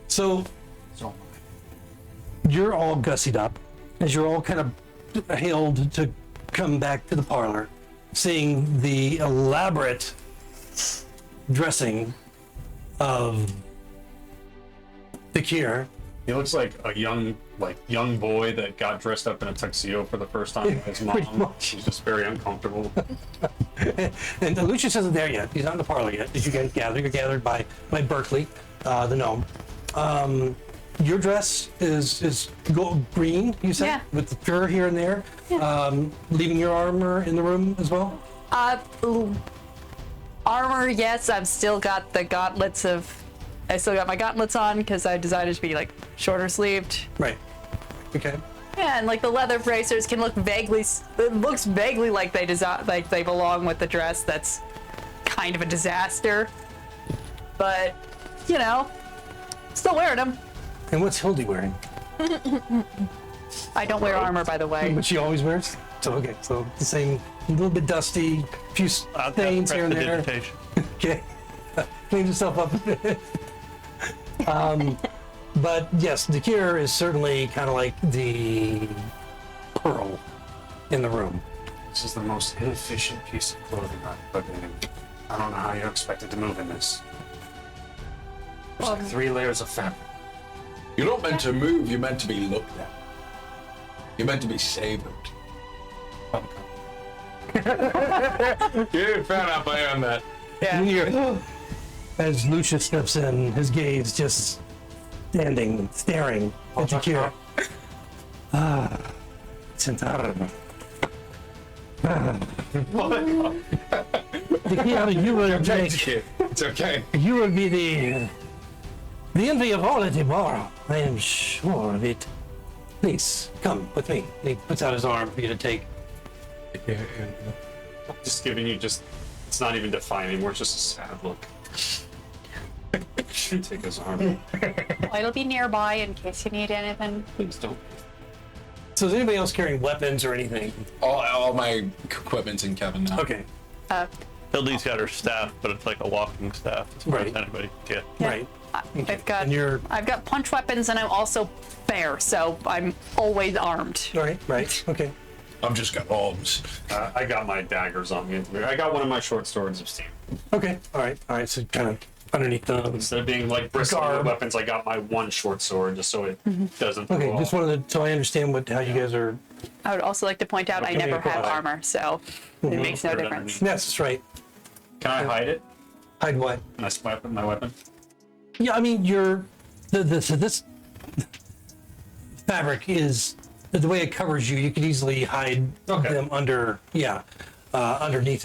So you're all gussied up as you're all kind of hailed to come back to the parlor, seeing the elaborate dressing of the cure. He looks like a young boy that got dressed up in a tuxedo for the first time with his Pretty mom. much. He's just very uncomfortable. And Lucious isn't there yet. He's not in the parlor yet. As you guys gather, you're gathered by Berkeley, the gnome. Your dress is gold green, you said, Yeah. with the fur here and there. Leaving your armor in the room as well. Armor, yes. I've still got the gauntlets I still got my gauntlets on because I decided to be like shorter sleeved. Right. Okay. Yeah, and like the leather bracers can look vaguely. It looks vaguely like they belong with the dress. That's kind of a disaster, but you know, still wearing them. And what's Hildy wearing? I don't wear armor, by the way. What she always wears. So okay. So the same, a little bit dusty, few stains here and there. Okay. Cleans yourself up a bit. But yes, the cure is certainly kind of like the pearl in the room. This is the most inefficient piece of clothing I've put in. I don't know how you expected to move in this. There's like 3 layers of fabric. You're not meant to move, you're meant to be looked at. You're meant to be savored. You found out by on that. And you're, as Lucius steps in, his gaze just standing, staring at the cure. Sentaro. The cure, you will make. It's okay. You will be the envy of all at the bar. I am sure of it. Please come with me. He puts out his arm for you to take. Just giving you it's not even defined anymore. It's just a sad look. Take his arm. It'll be nearby in case you need anything. Please don't. So is anybody else carrying weapons or anything? All my equipment's in Kevin now. Okay. Hildy's got her staff, but it's like a walking staff as far as Right. anybody can get. Yeah. Right. I've got punch weapons and I'm also fair, so I'm always armed. Right. Okay. I've just got arms. I got my daggers on me. I got one of my short swords of steam. Okay. All right. So kind of underneath the. Instead of being like bristling with Garb. weapons, I got my one short sword just so it doesn't. Okay. fall Just off. wanted to, so I understand how you guys are. I would also like to point out I Okay, never go have ahead. armor, so it makes no Put it difference. underneath. Yes, that's right. Can I hide it? Hide what? My weapon. Yeah, I mean, this fabric is the way it covers you. You could easily hide Okay. them underneath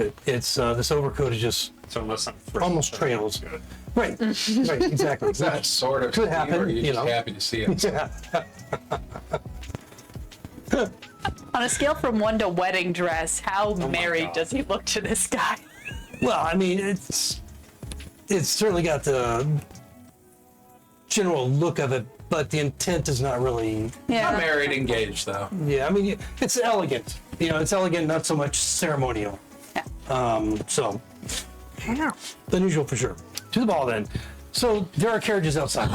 it. It's this overcoat is just So unless I'm almost trails. Good. Right, exactly. That sort of Could thing, happen, or are you you just know. happy to see it? Yeah. On a scale from 1 to wedding dress, how married God. does he look to this guy? Well, I mean, it's certainly got the general look of it, but the intent is not really. I'm Yeah. married, engaged though. Yeah, I mean, it's elegant. It's elegant, not so much ceremonial. Yeah. So unusual for sure. To the ball then. So there are carriages outside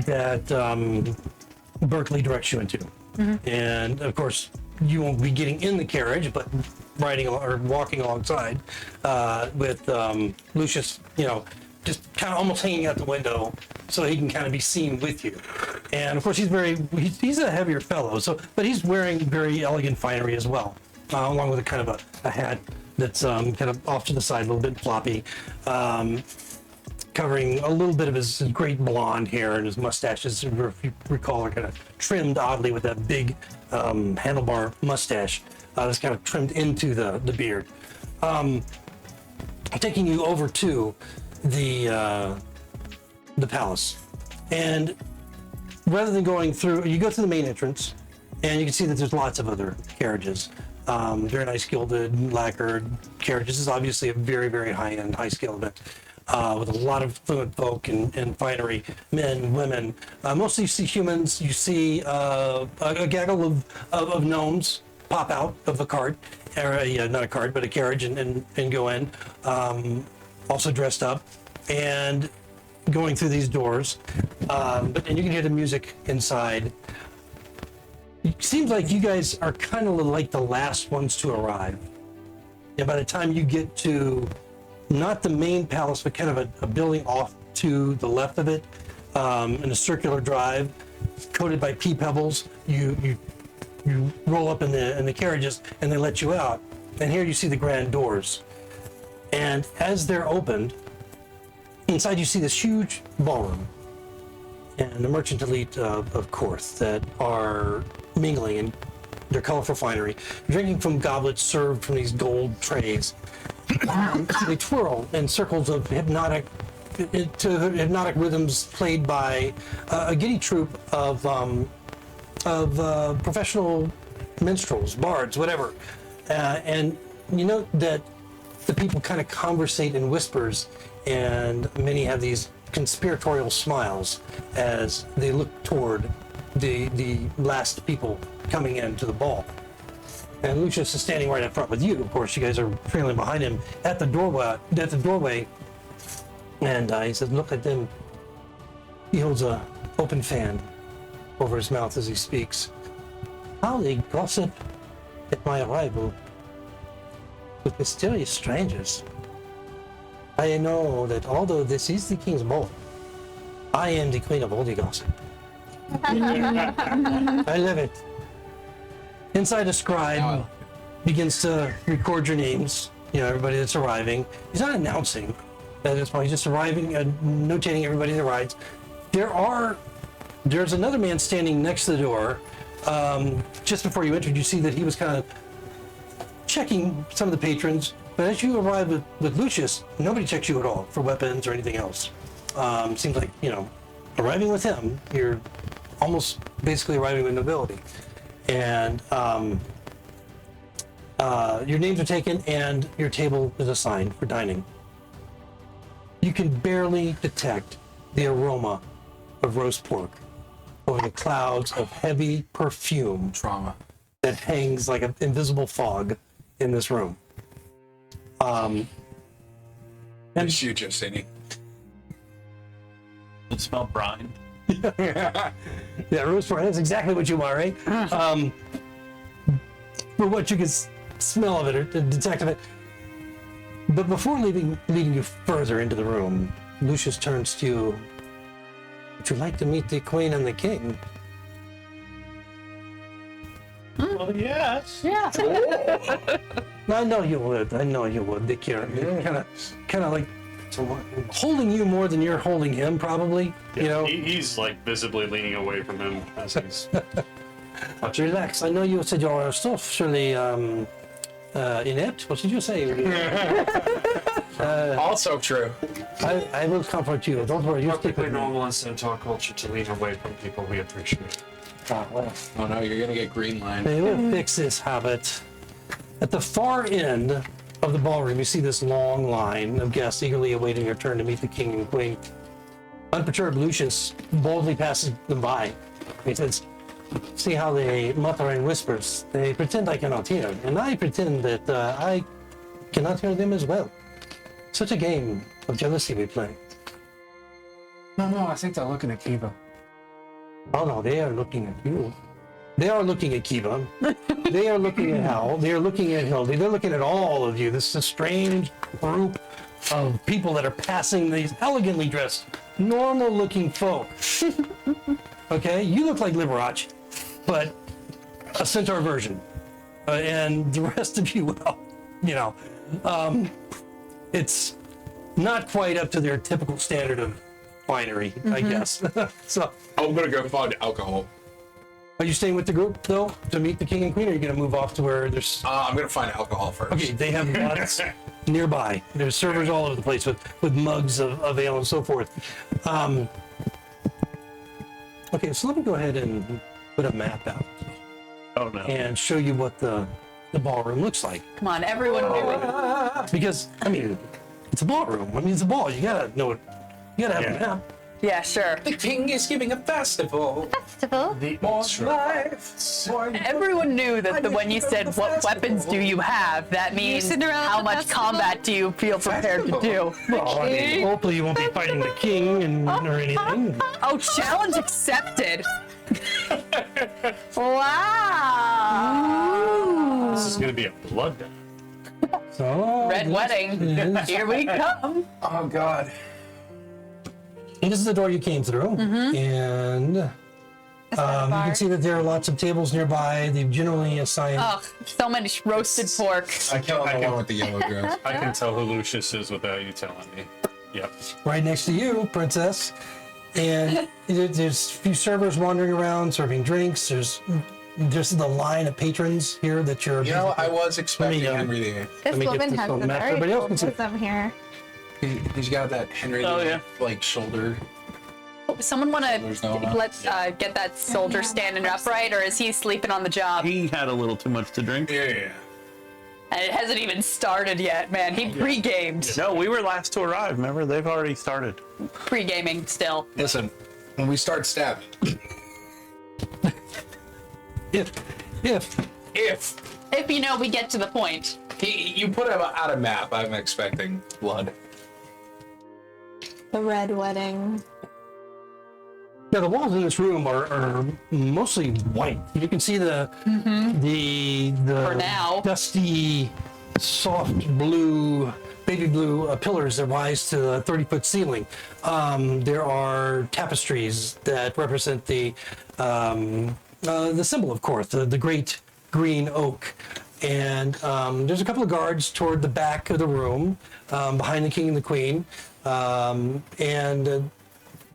that Berkeley directs you into. And of course, you won't be getting in the carriage, but riding or walking alongside with Lucious, just kind of almost hanging out the window so he can kind of be seen with you. And of course, he's a heavier fellow, but he's wearing very elegant finery as well, along with a kind of a hat that's kind of off to the side, a little bit floppy, covering a little bit of his great blonde hair, and his mustaches, if you recall, are kind of trimmed oddly with that big handlebar mustache that's kind of trimmed into the beard. Taking you over to the palace, and rather than going through, you go through the main entrance, and you can see that there's lots of other carriages. Very nice gilded, lacquered carriages. This is obviously a very, very high-end, high-scale event with a lot of fluent folk and finery, men, women. Mostly you see humans. You see a gaggle of gnomes pop out of a cart, or not a cart, but a carriage, and go in, also dressed up, and going through these doors. And you can hear the music inside. It seems like you guys are kind of like the last ones to arrive. And by the time you get to not the main palace, but kind of a building off to the left of it, in a circular drive, coated by pea pebbles, you roll up in the carriages, and they let you out. And here you see the grand doors. And as they're opened, inside you see this huge ballroom and the merchant elite of Courth that are mingling in their colorful finery, drinking from goblets served from these gold trays. They twirl in circles of hypnotic rhythms played by a giddy troupe of professional minstrels, bards, whatever. And you note that the people kind of conversate in whispers, and many have these conspiratorial smiles as they look toward the last people coming into the ball. And Lucious is standing right up front with you. Of course, you guys are trailing behind him at the doorway. And he says, "Look at them." He holds a open fan over his mouth as he speaks. "How they gossip at my arrival with mysterious strangers. I know that although this is the king's ball, I am the queen of all the gossip. I love it." Inside, a scribe begins to record your names, everybody that's arriving. He's not announcing at this point, he's just arriving and notating everybody that rides. There's another man standing next to the door. Just before you entered, you see that he was kind of checking some of the patrons, but as you arrive with Lucious, nobody checks you at all for weapons or anything else. Seems like, arriving with him, you're almost basically arriving with nobility. And your names are taken and your table is assigned for dining. You can barely detect the aroma of roast pork over the clouds of heavy perfume Trauma. that hangs like an invisible fog in this room. And It's you, Josini. It smell brine. yeah, roast pork, that's exactly what you want, right? For what you can smell of it or detect of it. But before leading you further into the room, Lucious turns to you. "Would you like to meet the queen and the king?" Well, yes. Yeah. I know you would. They care. Kind of like holding you more than you're holding him, probably. He's like visibly leaning away from him as he's. But relax. I know you said you're socially inept. What did you say? Also true. I will comfort you. Don't worry. You stick Perfectly with me. normal in Centaur culture to lean away from people we appreciate. Well, Oh no, you're gonna get green line. they will fix this habit. At the far end of the ballroom, you see this long line of guests eagerly awaiting their turn to meet the king and queen. Unperturbed, Lucius boldly passes them by. He says, "See how they mutter in whispers. They pretend I cannot hear, and I pretend that I cannot hear them as well. Such a game of jealousy we play." No, I think they're looking at Kiva. Oh no, they are looking at you. They are looking at Kiva. They are looking at Hal. They are looking at Hildy. They're looking at all of you. This is a strange group of people that are passing these elegantly dressed, normal-looking folk. Okay, you look like Liberace, but a centaur version, and the rest of you, well, you know, it's not quite up to their typical standard of finery, I guess. So, I'm gonna go find alcohol. are you staying with the group though to meet the king and queen, or are you going to move off to where there's? I'm gonna find alcohol first. Okay, they have lots nearby. There's servers all over the place with mugs of ale and so forth. Okay, so let me go ahead and put a map out Oh no. and show you what the ballroom looks like. Come on, everyone knew it. Because I mean, it's a ballroom. I mean, it's a ball. You gotta know it. You gotta have a map. Yeah, sure. The king is giving a festival. Festival. More life. Everyone knew that when you said, what weapons do you have, that means Cinderella how much festival? combat do you feel prepared to do? Well, I mean, hopefully you won't be fighting the king or anything. Oh, challenge accepted. Wow. This is gonna be a bloodbath. So Red wedding. is- Here we come. Oh God. This is the door you came through, and you can see that there are lots of tables nearby. They've generally assigned. Oh, so many roasted pork. I killed the one with the yellow dress. I can tell who Lucious is without you telling me. Yep. Right next to you, princess. And there's a few servers wandering around serving drinks. There's the line of patrons here that you're. You know, I was expecting Let me, Henry VIII. This me get woman this has on a the map. very Everybody else cool can see. bosom here. He's got that Henry Oh, VIII, yeah. like shoulder. Someone want to There's no one let's get that soldier standing upright, or is he sleeping on the job? He had a little too much to drink. Yeah. And it hasn't even started yet, man. He pre-gamed. No, we were last to arrive. Remember, they've already started. Pre-gaming still. Listen, when we start stabbing, If If you know we get to the point. you put him out a map, I'm expecting blood. The red wedding. now the walls in this room are mostly white. You can see the For now. dusty, soft blue, baby blue pillars that rise to the 30-foot ceiling. There are tapestries that represent the symbol of Courth, the great green oak. And there's a couple of guards toward the back of the room, behind the king and the queen.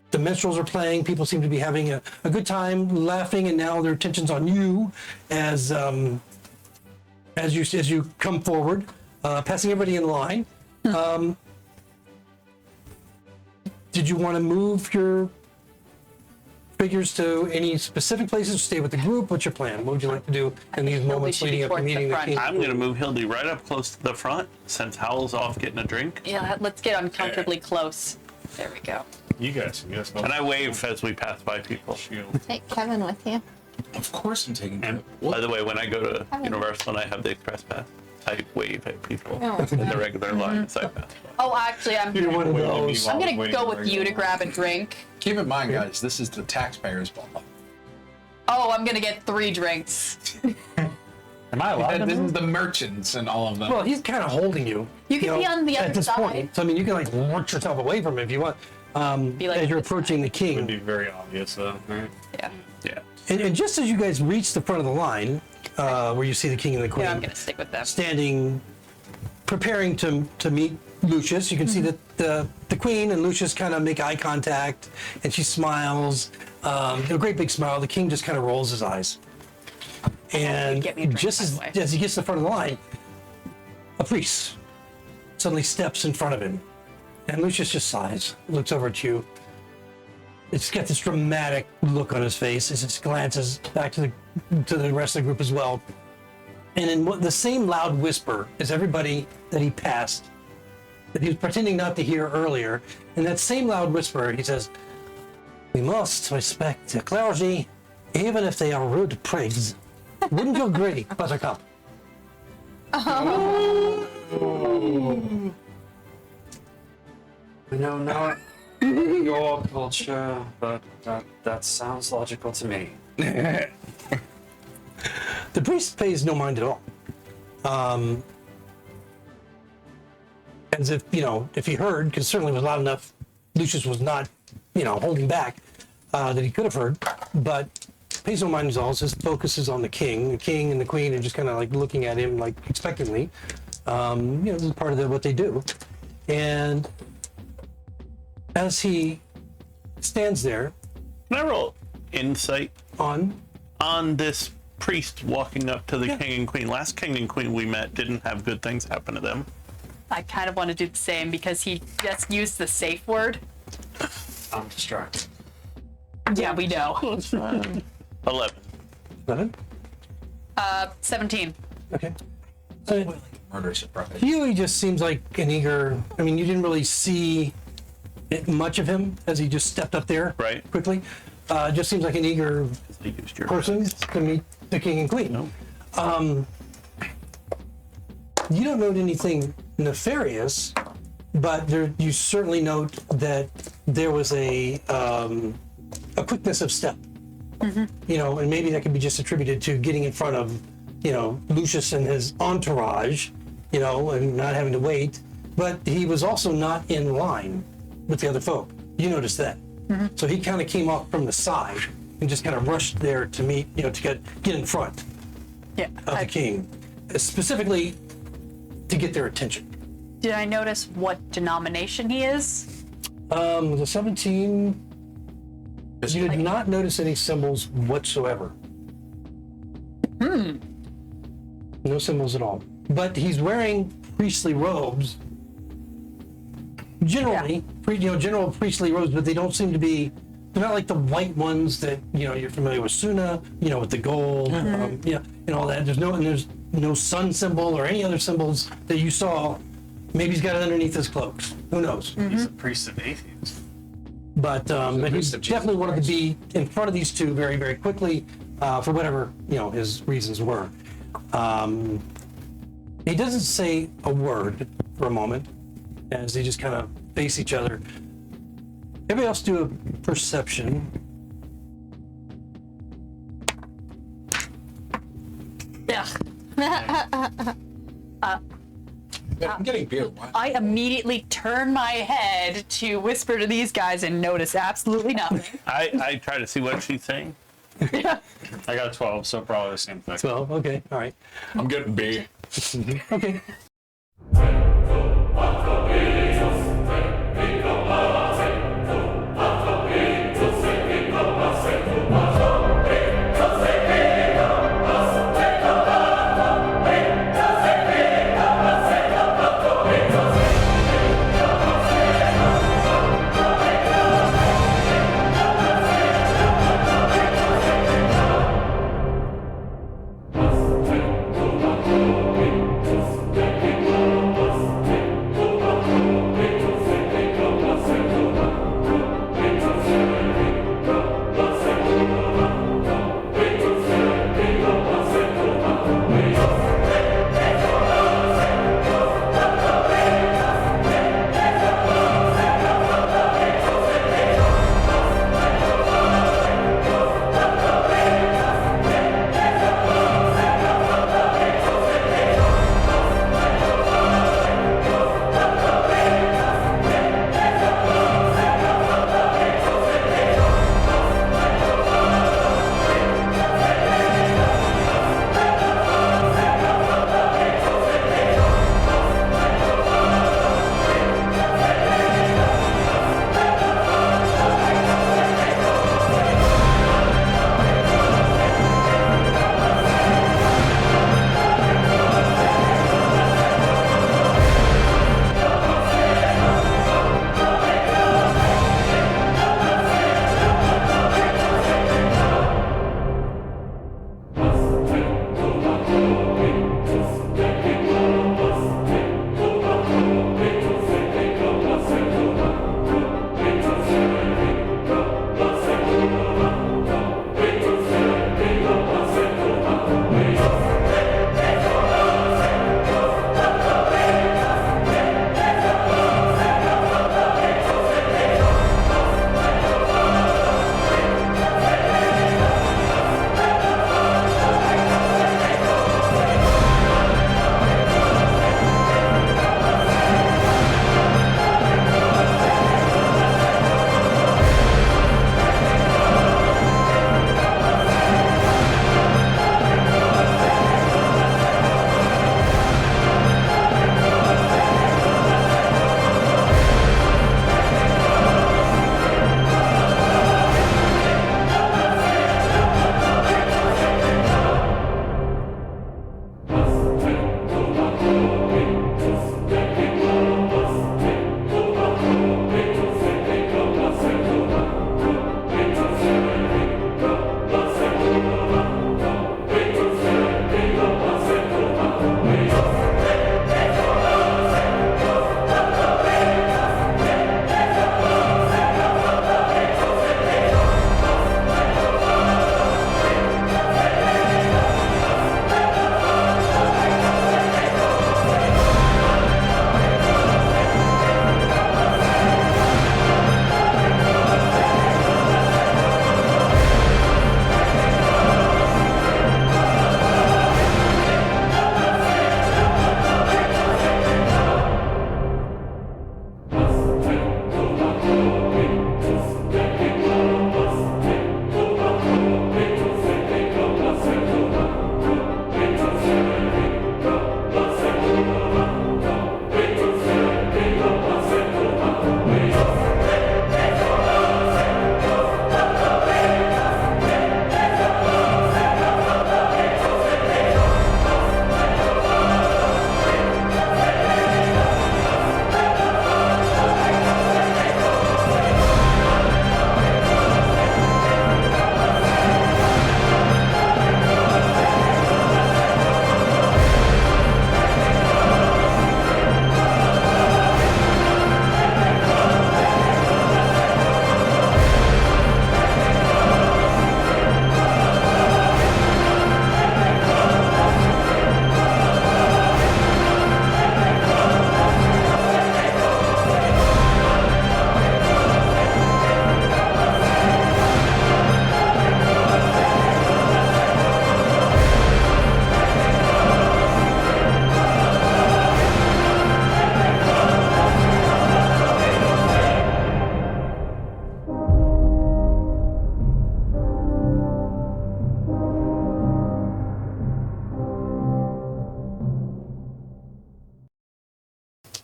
The minstrels are playing. People seem to be having a good time, laughing, and now their attention's on you as you come forward, passing everybody in line. Did you want to move your figures to any specific places? Stay with the group? What's your plan? What would you like to do in these moments should be leading up to towards the meeting the front. king? I'm gonna move Hildy right up close to the front since Howl's off getting a drink. Yeah, let's get uncomfortably close. There we go. You guys And I wave as we pass by people. Take Kevin with you. Of course I'm taking And- By the way, when I go to Universal and I have the express pass, I wave at people Oh. in the regular lines I pass by. Oh, actually, You're one of those. I'm gonna go with you to grab a drink. Keep in mind, guys, this is the taxpayers' ball. Oh, I'm gonna get 3 drinks. am I allowed to This move? is the merchants and all of them. Well, he's kind of holding you. You can be on the at other this side. point. So I mean, you can like work yourself away from him if you want. Be like As you're this approaching the Would king, be very obvious though, right? Yeah. Yeah. and just as you guys reach the front of the line, where you see the king and the queen Yeah, I'm gonna stick with them. standing, preparing to meet Lucious, you can see that the queen and Lucious kind of make eye contact, and she smiles, a great big smile. The king just kind of rolls his eyes, and Get me a drink, just by the way. as he gets to the front of the line, a priest suddenly steps in front of him, and Lucius just sighs, looks over at you. It's got this dramatic look on his face as he glances back to the rest of the group as well. And in the same loud whisper as everybody that he passed, that he was pretending not to hear earlier, in that same loud whisper, he says, "We must respect the clergy, even if they are rude prigs. Wouldn't you agree, Buttercup?" You know, now your culture, but that sounds logical to me. The priest pays no mind at all. As if, if he heard, because certainly was loud enough, Lucius was not, holding back, that he could have heard, but pays no mind at all. His focus is on the king. The king and the queen are just kind of like looking at him like expectantly. This is part of what they do. And as he stands there Can I roll insight on this priest walking up to the king and queen? Last king and queen we met didn't have good things happen to them. I kind of want to do the same because he just used the safe word. I'm distracted. Yeah, we know. 11. 11? 17. Okay. Murder surprise. He just seems like an eager. I mean, you didn't really see much of him as he just stepped up there Right. quickly. Just seems like an eager I used your person to meet the king and queen. No. You don't note anything nefarious, but you certainly note that there was a quickness of step. And maybe that could be just attributed to getting in front of, Lucius and his entourage, and not having to wait. But he was also not in line with the other folk. You noticed that. So he kind of came off from the side and just kind of rushed there to meet, to get in front Yeah. of the king, specifically to get their attention. Did I notice what denomination he is? The 17, you did not notice any symbols whatsoever. No symbols at all. But he's wearing priestly robes. Generally, general priestly robes, but they don't seem to be. They're not like the white ones that you're familiar with, Suna. With the gold, and all that. There's no sun symbol or any other symbols that you saw. Maybe he's got it underneath his cloaks. Who knows? He's a priest of atheists. But he priest of Jesus definitely wanted to Christ. be in front of these two very, very quickly for whatever his reasons were. He doesn't say a word for a moment as they just kind of face each other. Everybody else do a perception. Yeah. I'm getting beer. What? I immediately turn my head to whisper to these guys and notice absolutely nothing. I try to see what she's saying. I got 12, so probably the same thing. 12, okay, all right. I'm getting beer. Okay.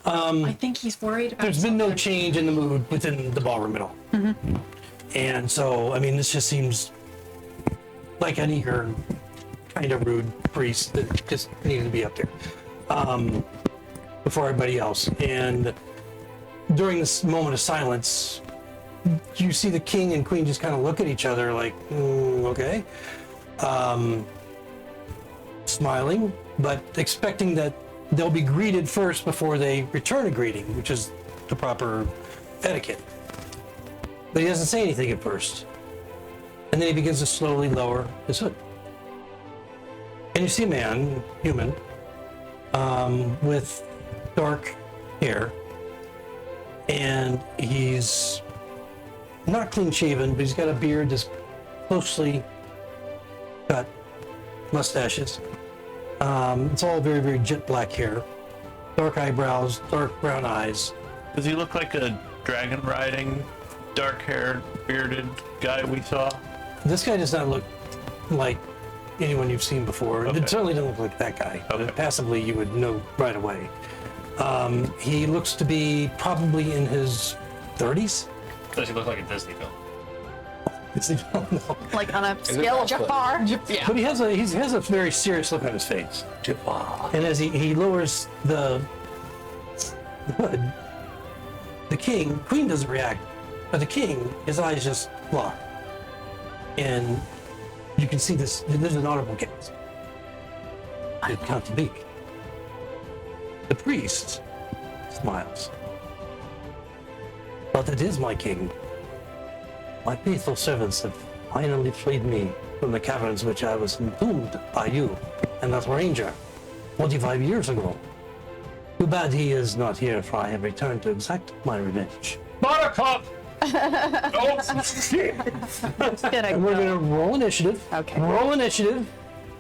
I think he's worried about There's been no something. change in the mood within the ballroom at all. And so, I mean, this just seems like an eager, kind of rude priest that just needed to be up there before everybody else. And during this moment of silence, you see the king and queen just kind of look at each other like, okay. Smiling, but expecting that they'll be greeted first before they return a greeting, which is the proper etiquette. But he doesn't say anything at first. And then he begins to slowly lower his hood. And you see a man, human, with dark hair. And he's not clean shaven, but he's got a beard that's closely cut, mustaches. It's all very, very jet black hair. Dark eyebrows, dark brown eyes. Does he look like a dragon riding, dark-haired, bearded guy we saw? This guy does not look like anyone you've seen before. Okay. It certainly doesn't look like that guy. Okay. Passively, you would know right away. He looks to be probably in his 30s. Does he look like a Disney film? No. Like on a scale of Jafar. Yeah. But he has a very serious look on his face. And as he lowers the hood, the queen doesn't react, but the king, his eyes just lock. And you can see this, there's an audible gasp. I can't speak. The priest smiles. But it is my king. My faithful servants have finally freed me from the caverns which I was entombed by you and that ranger 45 years ago. Too bad he is not here, for I have returned to exact my revenge. Buttercup! Oh, shit. And we're gonna roll initiative. Okay. Roll initiative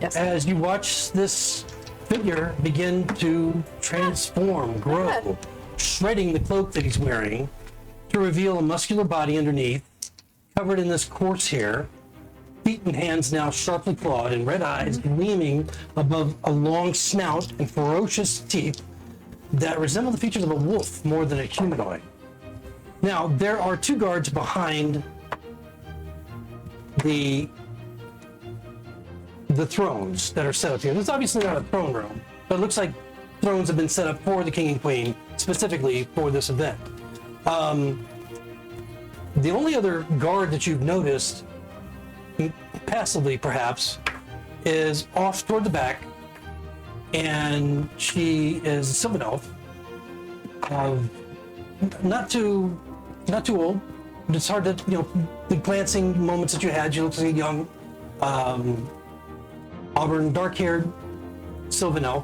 Yes. as you watch this figure begin to transform, grow, shredding the cloak that he's wearing to reveal a muscular body underneath, covered in this coarse hair, feet and hands now sharply clawed, and red eyes gleaming above a long snout and ferocious teeth that resemble the features of a wolf more than a humanoid. Now, there are two guards behind the thrones that are set up here. This is obviously not a throne room, but it looks like thrones have been set up for the king and queen, specifically for this event. The only other guard that you've noticed, passively perhaps, is off toward the back, and she is a sylvan elf, not too old, but it's hard to, the glancing moments that you had, she looks like a young, auburn, dark-haired sylvan elf,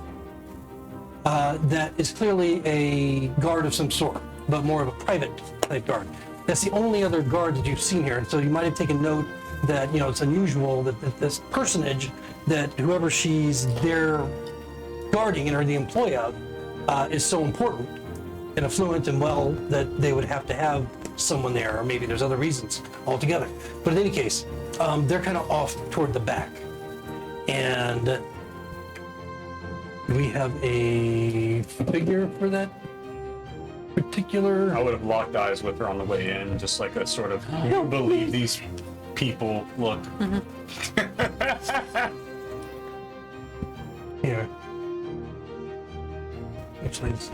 that is clearly a guard of some sort, but more of a private type guard. That's the only other guard that you've seen here, and so you might have taken note that it's unusual that this personage, that whoever she's there guarding and are the employee of, is so important and affluent and well that they would have to have someone there, or maybe there's other reasons altogether. But in any case, they're kind of off toward the back, and we have a figure for that particular. I would have locked eyes with her on the way in, just like a sort of, you believe these people look. Here. Actually, it's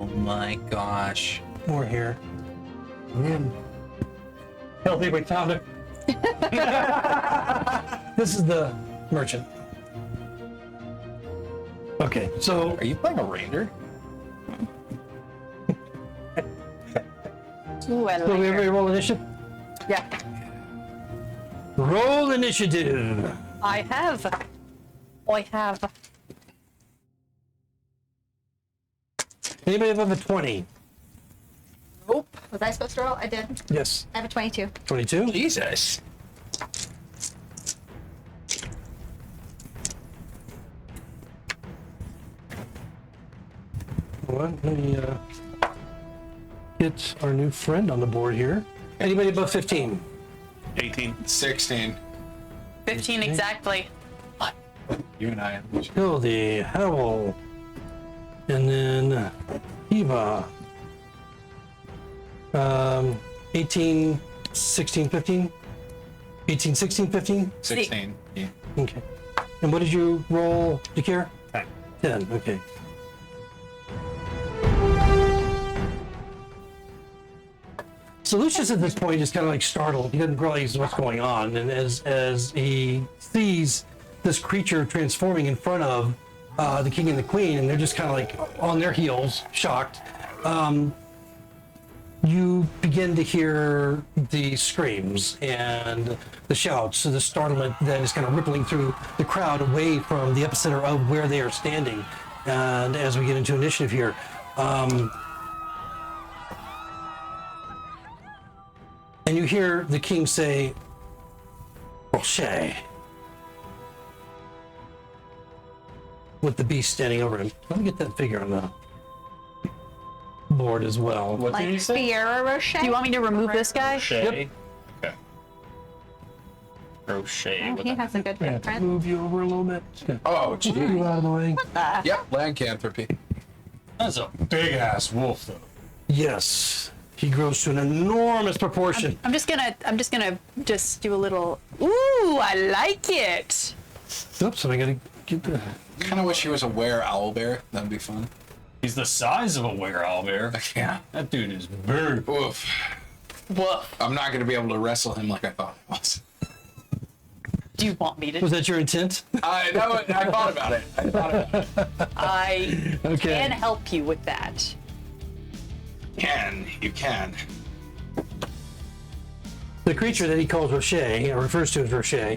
Oh my gosh. more here. Healthy, we found it. This is the merchant. Okay, so Are you playing a reindeer? Ooh, I so like we her. everybody roll initiative. Yeah. Roll initiative. I have. Anybody above a 20? Nope. Was I supposed to roll? I did. Yes. I have a 22. 22. Jesus. Well, let me get our new friend on the board here. Anybody above 15? 18. 16. 15 exactly. You and I. Hildy, Howell, and then Eva. 18, 16, 15? 18, 16, 15? 16. Yeah. Okay. And what did you roll, Jakir? 10. 10, okay. So Lucius at this point is kind of like startled. He doesn't realize what's going on. And as he sees this creature transforming in front of the king and the queen, and they're just kind of like on their heels, shocked, you begin to hear the screams and the shouts, the startlement that is kind of rippling through the crowd away from the epicenter of where they are standing. And as we get into initiative here, and you hear the king say, Rocher, with the beast standing over him. Let me get that figure on the board as well. What did you say? Fiera Rocher? Do you want me to remove this guy? Rocher. Okay. Rocher. Oh, he has a good footprint. Move you over a little bit. Oh, gee. Move you out of the way. Yep, lycanthropy. That's a big ass wolf, though. Yes. He grows to an enormous proportion. I'm just gonna do a little. Ooh, I like it. Oops, I gotta get the. Kind of wish he was a were-owlbear. That'd be fun. He's the size of a were-owlbear. Yeah. That dude is big. Oof. Woof. I'm not going to be able to wrestle him like I thought I was. Do you want me to? Was that your intent? I thought about it. I Okay. can help you with that. You can. The creature that he calls Rocher, or refers to as Rocher,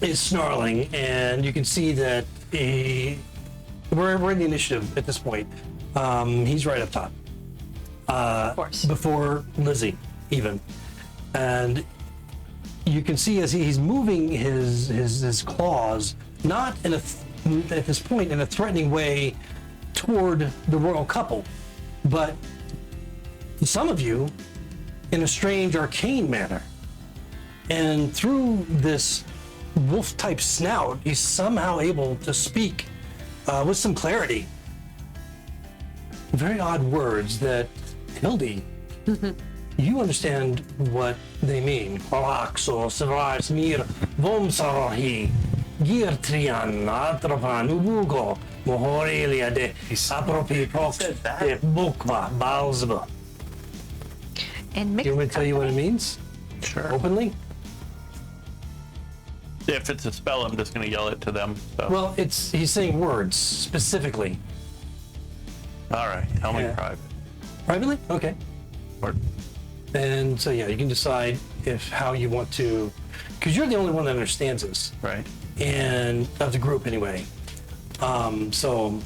is snarling, and you can see that we're in the initiative at this point. He's right up top. Of course. Before Lizzie, even. And you can see as he's moving his claws, not at this point in a threatening way toward the royal couple, but some of you in a strange arcane manner. And through this wolf-type snout, he's somehow able to speak with some clarity. Very odd words that, Hildy, you understand what they mean. Relaxo, Savars, Mir, Vomsarahi, Girtrian, Atrapan, Ubugo, Mohorelia de Apropi Prox de Bukva, Balzba. And Do you want me to tell you what it means? Sure. Openly? If it's a spell, I'm just gonna yell it to them. So. Well, he's saying words specifically. All right. Tell me Yeah. private. Privately? Okay. Or, And so yeah, you can decide how you want to, because you're the only one that understands this, right. and of the group anyway. So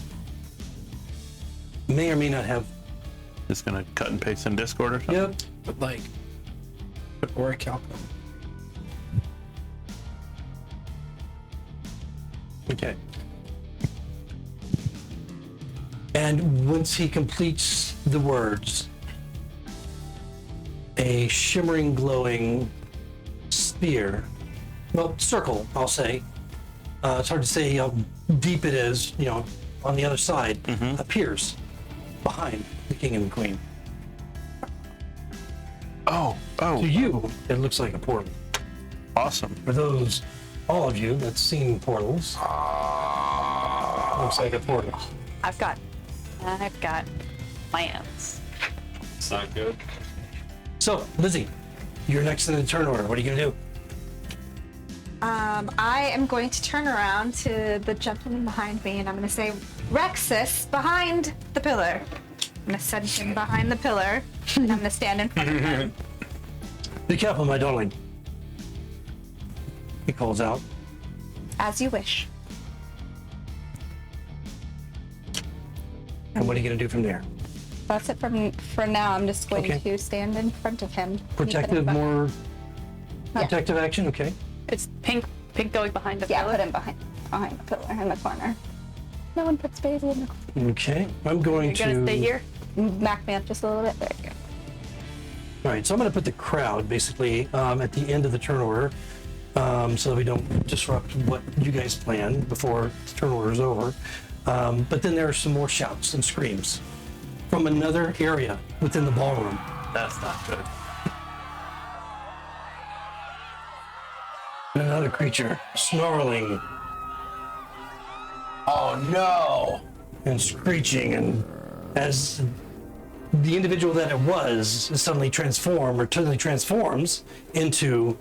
may or may not have. Just gonna cut and paste in Discord or something. Yep. But like, put orichalcum. Okay. And once he completes the words, a shimmering, glowing sphere, well, circle, I'll say. It's hard to say how deep it is, on the other side, appears behind the king and the queen. Oh, To you, it looks like a portal. awesome. For those, all of you that's seen portals, looks like a portal. I've got plans. It's not good. So, Lizzie, you're next in the turn order. What are you gonna do? I am going to turn around to the gentleman behind me and I'm going to say, Rexus, behind the pillar. I'm going to send him behind the pillar and I'm going to stand in front of him. Be careful, my darling. He calls out. As you wish. And what are you gonna do from there? That's it for now. I'm just going Okay. to stand in front of him. Protective, Keep him more Yeah. protective action? Okay. It's pink going behind the Yeah, pillar. put him behind the pillar in the corner. No one puts Bailey in the corner. Okay. I'm going You're gonna stay here. Back me up just a little bit. There you go. All right, so I'm gonna put the crowd basically at the end of the turn order, so that we don't disrupt what you guys planned before the turn order is over. But then there are some more shouts and screams from another area within the ballroom. That's not good. And another creature snarling Oh no! and screeching, and as the individual that it was is suddenly transforms into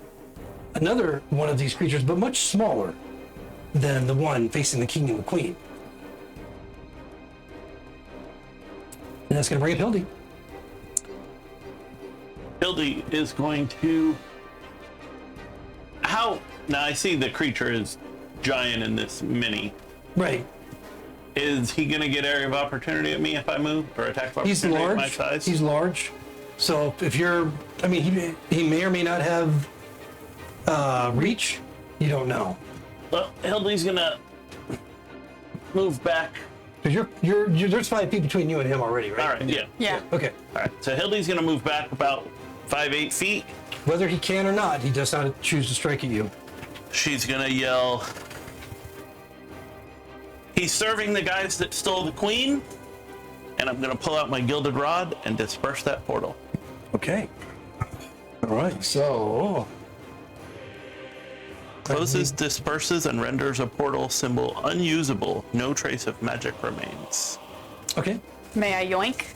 another one of these creatures, but much smaller than the one facing the king and the queen. And that's going to bring up Hildy. Hildy is going to. How? Now I see the creature is giant in this mini. Right. Is he going to get area of opportunity at me if I move, or attack of He's opportunity at my large. size? He's large. So if you're, I mean, he may or may not have reach. You don't know. Well, Hildy's going to move back. Because you're there's 5 feet between you and him already, right? All right, yeah. Yeah. Okay. All right, so Hildy's going to move back about 5-8 feet. Whether he can or not, he does not choose to strike at you. She's going to yell, "He's serving the guys that stole the queen," and I'm going to pull out my gilded rod and disperse that portal. Okay. All right. So Closes, disperses, and renders a portal symbol unusable. No trace of magic remains. okay. May I yoink?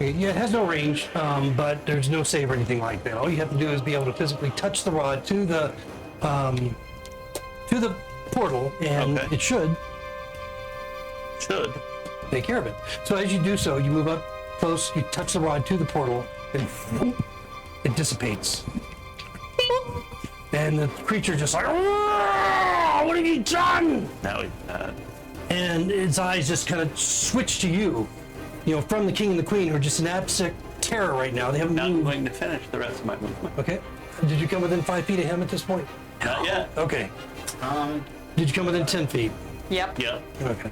Yeah, it has no range, but there's no save or anything like that. All you have to do is be able to physically touch the rod to the portal, and Okay. it should Should. take care of it. So as you do so, you move up close, you touch the rod to the portal, and it dissipates. And the creature just like, "Ah, what have you done?" Now he's mad. And its eyes just kind of switch to you, from the king and the queen, who are just in abject terror right now. They haven't Now I'm moved. going to finish the rest of my movement. Okay. Did you come within 5 feet of him at this point? Not yet. Okay. Did you come within 10 feet? Yep. Yeah. Okay.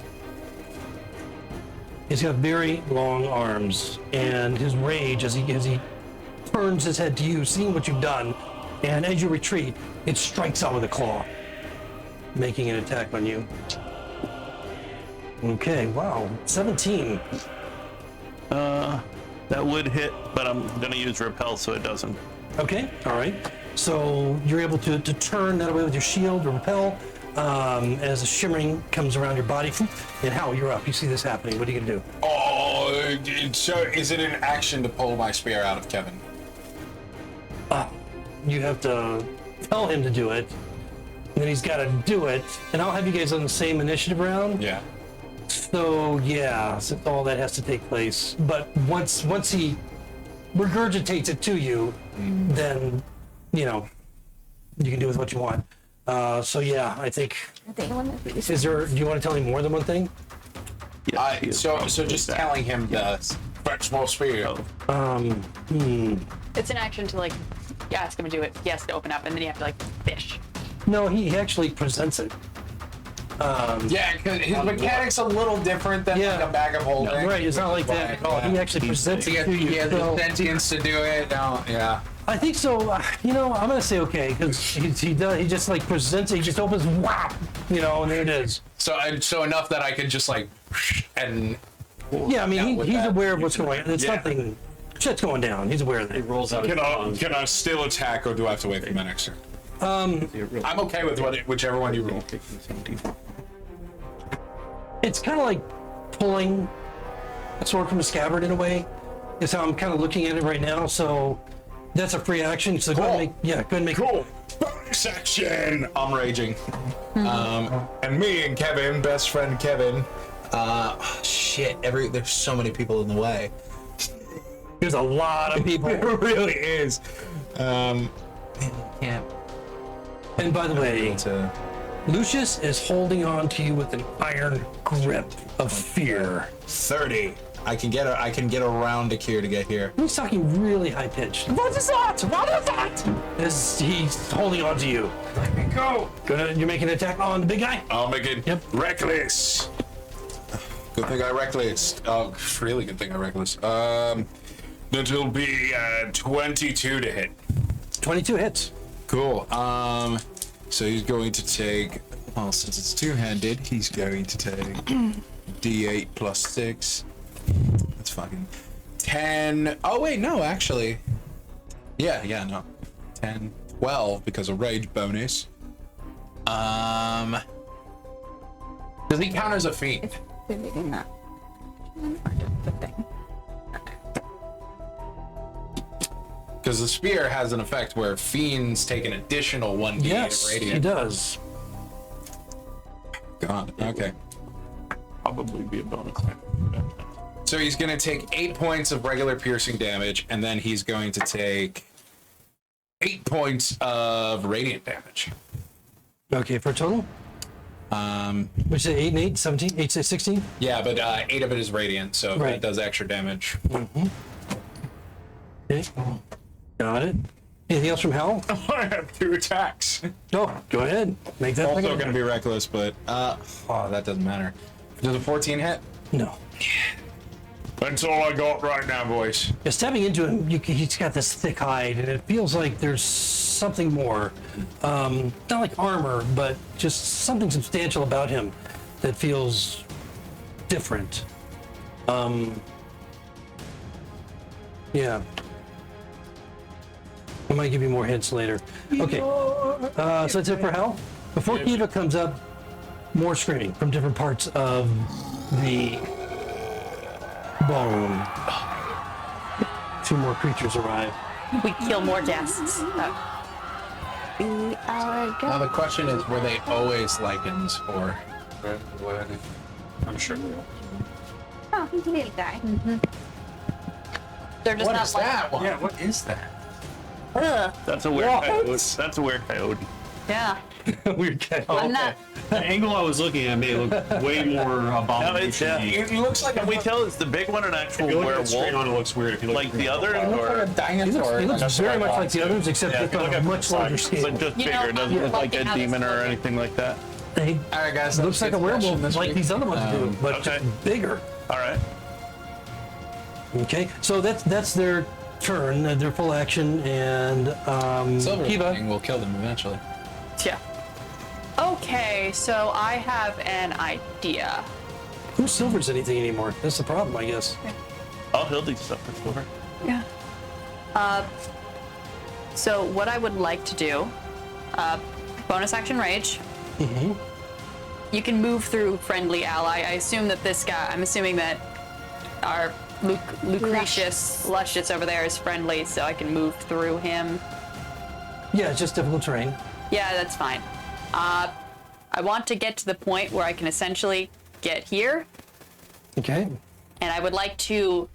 He's got very long arms, and his rage as he turns his head to you, seeing what you've done, and as you retreat, it strikes out with a claw, making an attack on you. Okay, wow, 17. That would hit, but I'm going to use repel so it doesn't. Okay, all right. So you're able to turn that away with your shield or repel as a shimmering comes around your body. And Hal, you're up. You see this happening. What are you going to do? Oh, so is it an action to pull my spear out of Kevin? You have to tell him to do it, and then he's got to do it. And I'll have you guys on the same initiative round. Yeah. So yeah, so all that has to take place. But once he regurgitates it to you, then you can do with what you want. So yeah, I think. Do you Do you want to tell me more than one thing? So just telling him to fetch more spear. It's an action to ask him to do it. He has to open up, and then you have to fish. No, he actually presents it. Yeah, because his mechanic's a little different than Yeah. like a bag of holding. Right, it's not like that at all. He actually presents it to you. He has So- the sentience to do it. No, yeah. I think so. I'm gonna say okay because he does. He just presents it. He just opens, whap, and there it is. So enough that I could just and Yeah, I mean with he's that, aware of what's going on. It's Yeah. nothing. Shit's going down. He's aware of He it. rolls out his tongue. can I still attack or do I have to wait for my next turn? I'm okay with whichever one you roll. It's kind of like pulling a sword from a scabbard in a way. Is how I'm kind of looking at it right now. So that's a free action. So go ahead and make. Cool. Bonus action. I'm raging. And me and Kevin, best friend Kevin. Shit. There's so many people in the way. There's a lot of people. It really is. Can't. And by the way, To... Lucius is holding on to you with an iron grip of fear. 30. I can get around a Kier to get here. He's talking really high pitched. What is that? What is that? He's holding on to you. Let me go. You're making an attack on the big guy? I'll make it reckless. Good thing I reckless. Oh, really good thing I reckless. It'll be 22 to hit. 22 hits. Cool. So he's going to take Well, since it's two-handed, he's going to take D8 plus 6. That's fucking 10. Oh, wait, no, actually. Yeah, no. 10, 12 because of rage bonus. Does he count as a fiend? The thing. Because the spear has an effect where fiends take an additional 1d8 Yes, of he radiant. does. God, okay. Probably be a bonus. So he's going to take 8 points of regular piercing damage, and then he's going to take 8 points of radiant damage. Okay, for a total? Which is 8 and 8, 17, 8, 6, 16? Yeah, but 8 of it is radiant, so Right. it does extra damage. Okay. Got it. Anything else from Hal? I have 2 attacks. No, go ahead. Make that Also second. going to be reckless, but that doesn't matter. Does a 14 hit? No. That's all I got right now, boys. Yeah, stepping into him, he's got this thick hide, and it feels like there's something more. Not like armor, but just something substantial about him that feels different. Yeah. I might give you more hints later. Okay. So that's it for Hal. Before Kiva comes up, more screaming from different parts of the ballroom. 2 more creatures arrive. We kill more guests. Now the question is, were they always lichens, or? I'm sure. Oh, he's a little guy. They're just What not is like. that? Yeah, what is that? Ugh. That's a weird coyote. That's a weird coyote. Yeah. Weird cat. I'm not. The angle I was looking at made it look way more abomination. yeah. It looks like Can we tell is the big one an actual If you look at it straight werewolf? on, it looks weird. If you look Like the other, a or dinosaur. He looks very much like the others, except Yeah, with if you look a at it much from the larger side, scale. but just You know, bigger? It doesn't I'm look like liking a how this demon or looks. anything like that. He All right, guys. looks like a werewolf, like these other ones do, but Okay. just bigger. All right. Okay, so that's their turn, their full action, and Silver Kiva. King will kill them eventually. Yeah. Okay, so I have an idea. Who silvers anything anymore? That's the problem, I guess. Oh, he'll do stuff for silver. Yeah. So what I would like to do, bonus action rage. Mm-hmm. You can move through friendly ally. I assume that this guy. I'm assuming that our Lucious over there is friendly, so I can move through him. Yeah, it's just difficult terrain. Yeah, that's fine. I want to get to the point where I can essentially get here, Okay. and I would like to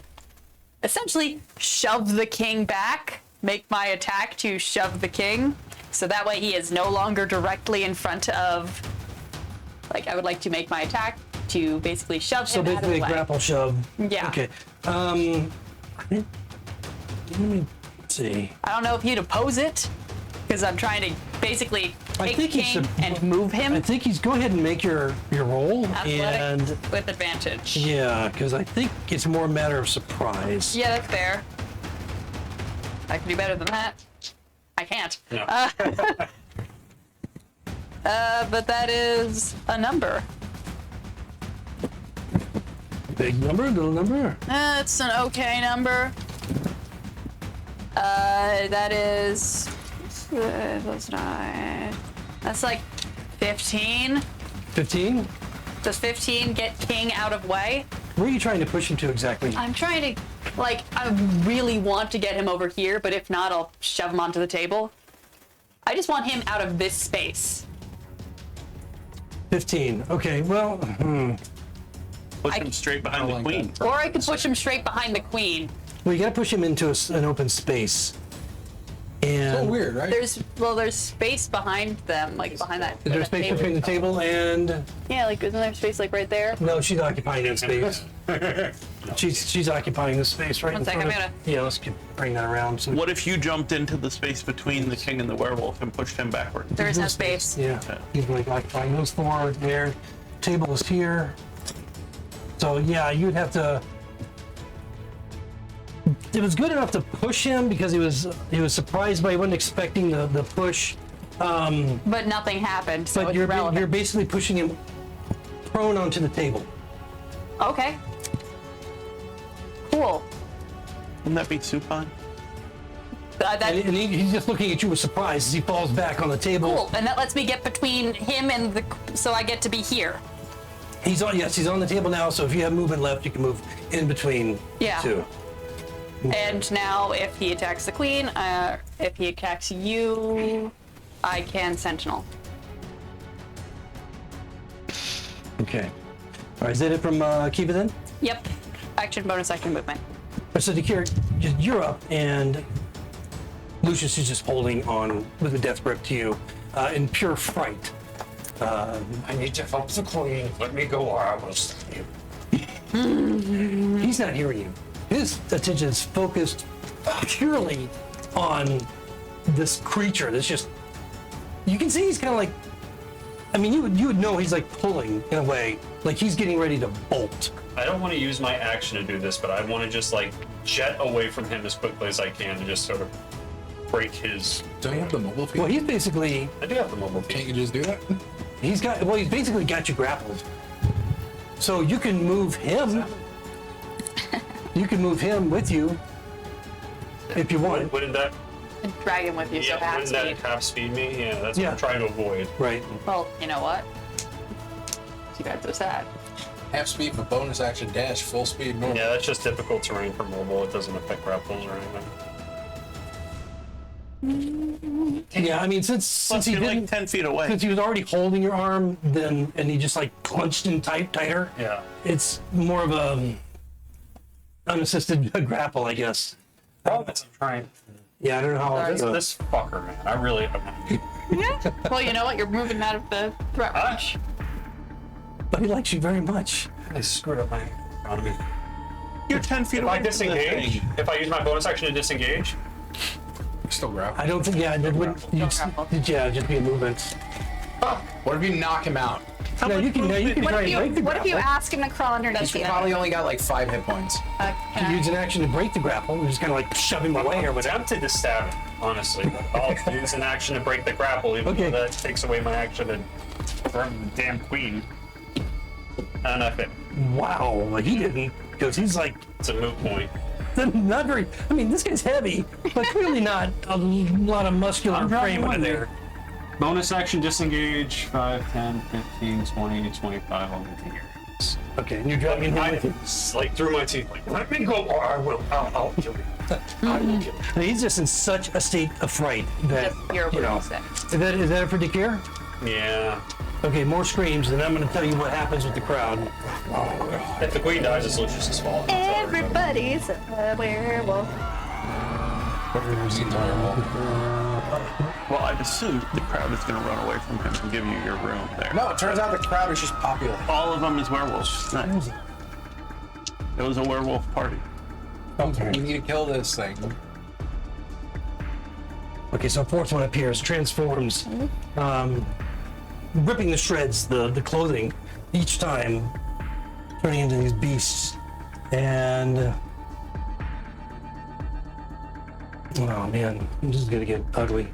essentially shove the king back, make my attack to shove the king, so that way he is no longer directly in front of, like, I would like to make my attack to basically shove So him out of basically the a way. grapple shove. Yeah. Okay. Let me see. I don't know if you'd oppose it, because I'm trying to basically I take think the he's king and move him. I think he's go ahead and make your roll, Athletic and with advantage. yeah, because I think it's more a matter of surprise. Yeah, that's fair. I can do better than that. I can't. Yeah. But that is a number. Big number, little number. It's an okay number. That is. That's not. That's like 15. 15. Does 15 get king out of way? Where are you trying to push him to exactly? I'm trying to, like, I really want to get him over here, but if not, I'll shove him onto the table. I just want him out of this space. 15. Okay. Well, Push him straight behind the queen. Or I could push him straight behind the queen. you got to push him into an open space. And So weird, right? There's space behind them, like behind that. is there that space table. between the table and? Yeah, like isn't there space like right there? No, she's occupying that space. she's occupying the space right One in sec, front I'm of. Yeah, let's bring that around. So What if you jumped into the space between the king and the werewolf and pushed him backward? There is no space. Yeah, he's like occupying those 4 there. Table is here. So yeah, you'd have to. It was good enough to push him because he was surprised, but he wasn't expecting the push But nothing happened, so But it's you're relevant. basically pushing him prone onto the table. Okay. Cool. Wouldn't that be supine? That, And he's just looking at you with surprise as he falls back on the table. cool. And that lets me get between him and the. So I get to be here. He's on the table now, so if you have movement left, you can move in between Yeah. two. And now, if he attacks the queen, if he attacks you, I can sentinel. Okay. All right, is that it from Kiva then? Yep. Action, bonus action, movement. So Dakir, you're up, and Lucius is just holding on with a death grip to you in pure fright. I need to help the queen. Let me go or I will stab you. He's not hearing you. His attention is focused purely on this creature that's just. You can see he's kind of like. I mean, you would know he's like pulling in a way, like he's getting ready to bolt. I don't want to use my action to do this, but I want to just like jet away from him as quickly as I can to just sort of break his. Don't you have the mobile feet? Well, he's basically. I do have the mobile Can't feet. you just do that? He's basically got you grappled. So you can move him. You can move him with you if you want. Wouldn't that? And drag him with you, so Yeah, half wouldn't speed. that half speed me? Yeah, that's what Yeah. I'm trying to avoid. Right. Well, you know what? Too bad so sad. Half speed for bonus action dash, full speed normal. Yeah, that's just difficult terrain for mobile. It doesn't affect grapples or anything. Yeah, I mean, since Plus, he you're didn't, like 10 feet away. since he was already holding your arm, then and he just like clenched in tighter. Yeah. It's more of a unassisted grapple, I guess. That's trying. Yeah, I don't know how. Sorry. This fucker, man. I really. Well, you know what? You're moving out of the threat range. But he likes you very much. I screwed up my economy. You're 10 feet If away I from the disengage, thing. if I use my bonus action to disengage, Still grapple. I don't think. Yeah, that would. grapple. Yeah, just be a movement. What if you knock him out? Now you can. Now you can What try if and you break the what if you grapple. ask him to crawl underneath He's you? probably only got like 5 hit points. You use an action to break the grapple. You just kind of like shove him away or I'm whatever. tempted to stab him, honestly. But I'll use an action to break the grapple, even Okay. though that takes away my action and burn the damn queen. And I fit. Wow, like he didn't, because he's like It's a moot point. not very. I mean, this guy's heavy, but clearly not a lot of muscular I'm dropping frame under one there. Bonus action disengage 5, 10, 15, 20, 25. I'll get to here. Okay, and you're dragging him I with you. like through my teeth, like, let me go or I will. I'll kill you. I will kill you. And he's just in such a state of fright that Just your you know. bonus action. Is that it for Dakir? Yeah. Okay, more screams, and I'm going to tell you what happens with the crowd. If the queen dies, it's Lucius's fault. Everybody's a werewolf. Well, I'd assume the crowd is going to run away from him and give you your room there. No, it turns out the crowd is just popular. All of them is werewolves. Nice. It was a werewolf party. You need to kill this thing. Okay, so fourth one appears, transforms, ripping to shreds the clothing each time, turning into these beasts. And oh man, this is gonna get ugly.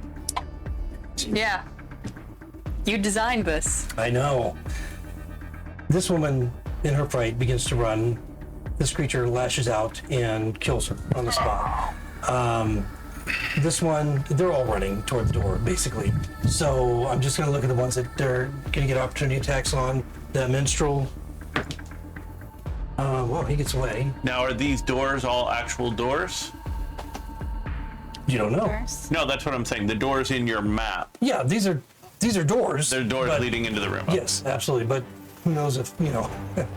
Yeah. You designed this. I know. This woman, in her fright, begins to run. This creature lashes out and kills her on the spot. This one, they're all running toward the door, basically. So I'm just gonna look at the ones that they're gonna get opportunity attacks on. The minstrel. Well, he gets away. Now, are these doors all actual doors? You don't know. No, that's what I'm saying. The doors in your map. Yeah, these are doors. They're doors but- leading into the room. Yes, absolutely. But who knows if,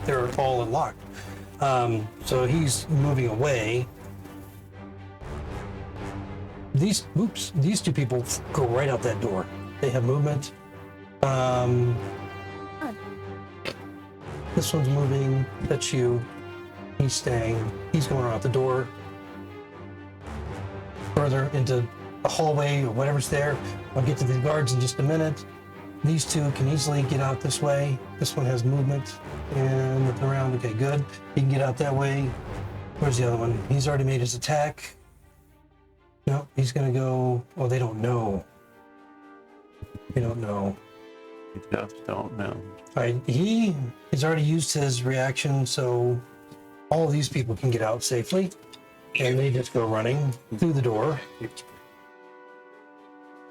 they're all unlocked. So he's moving away. These two people go right out that door. They have movement. This one's moving. That's you. He's staying. He's going out the door. Further into a hallway or whatever's there. I'll get to the guards in just a minute. These two can easily get out this way. This one has movement and look around. Okay, good. He can get out that way. Where's the other one? He's already made his attack. No, he's gonna go. Oh, they don't know. You don't know. We just don't know. All right, he's already used his reaction, so all of these people can get out safely, and they just go running through the door.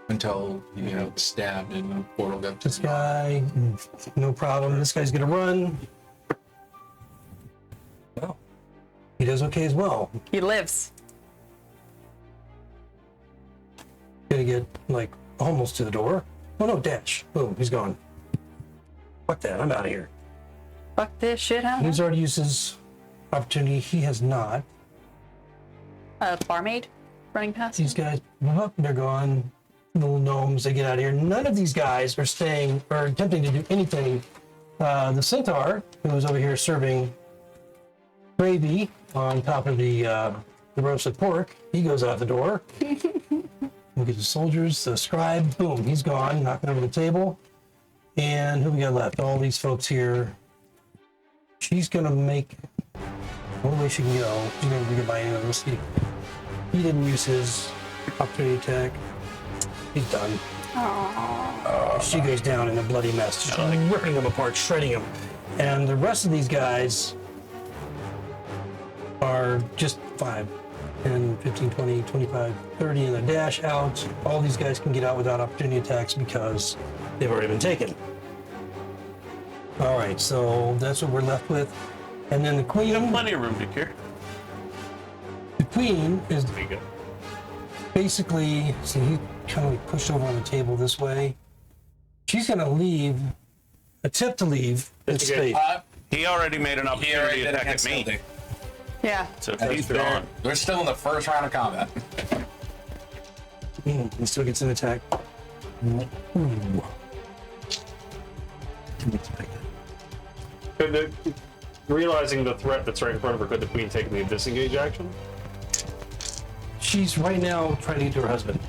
Until you get stabbed and the portal goes. This guy, no problem. This guy's gonna run. Well, he does okay as well. He lives. Gonna get like almost to the door. Oh no, dash. Boom, he's gone. Fuck that, I'm out of here. Fuck this shit out. He's already used his opportunity. He has not. Barmaid running past. These guys, they're gone. Little gnomes, they get out of here. None of these guys are staying or attempting to do anything. The centaur, who was over here serving gravy on top of the roasted pork, he goes out the door. Look at the soldiers, the scribe, boom, he's gone, knocking over the table. And who we got left? All these folks here. She's gonna make one way she can go. She's gonna get by anyway. Let's see. He didn't use his opportunity attack. He's done. She goes down in a bloody mess, just ripping them apart, shredding them. And the rest of these guys are just 5, 10, 15, 20, 25, 30 in the dash out. All these guys can get out without opportunity attacks because they've already been taken. All right, so that's what we're left with. And then the queen. Plenty of room to cure. The queen is basically, see, he kind of pushed over on the table this way. She's gonna leave, attempt to leave this space. He already made an He opportunity already did attack against at me. Hildy. Yeah. So he's gone. They're still in the first round of combat. He still gets an attack. Ooh. Realizing the threat that's right in front of her, could the queen take the disengage action? She's right now trying to get to her husband.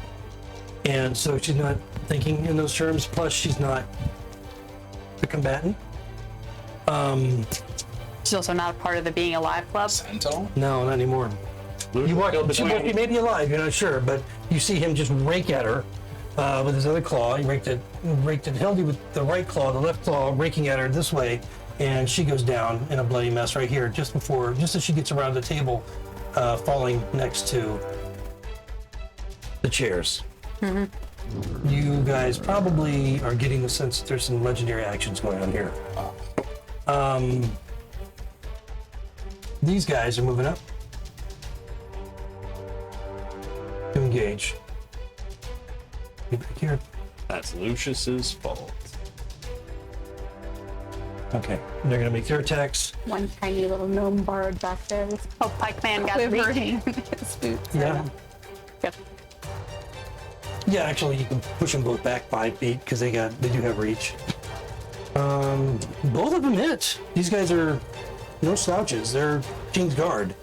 And so she's not thinking in those terms, plus she's not the combatant. She's also not a part of the Being Alive Club. Sentinel? No, not anymore. You watch, killed the she queen. may be alive, you're not sure, but you see him just rake at her with his other claw. He raked at Hildy with the right claw, the left claw raking at her this way, and she goes down in a bloody mess right here, just as she gets around the table, falling next to the chairs. Mm-hmm. You guys probably are getting the sense that there's some legendary actions going on here. These guys are moving up to engage. Get back here. That's Lucious's fault. Okay, they're gonna make their attacks. One tiny little gnome bard back there. Oh, Pike Man got Quivering in his boots. Yeah, Good. yeah. Actually, you can push them both back 5 feet because they do have reach. Both of them hit. These guys are no slouches. They're King's Guard,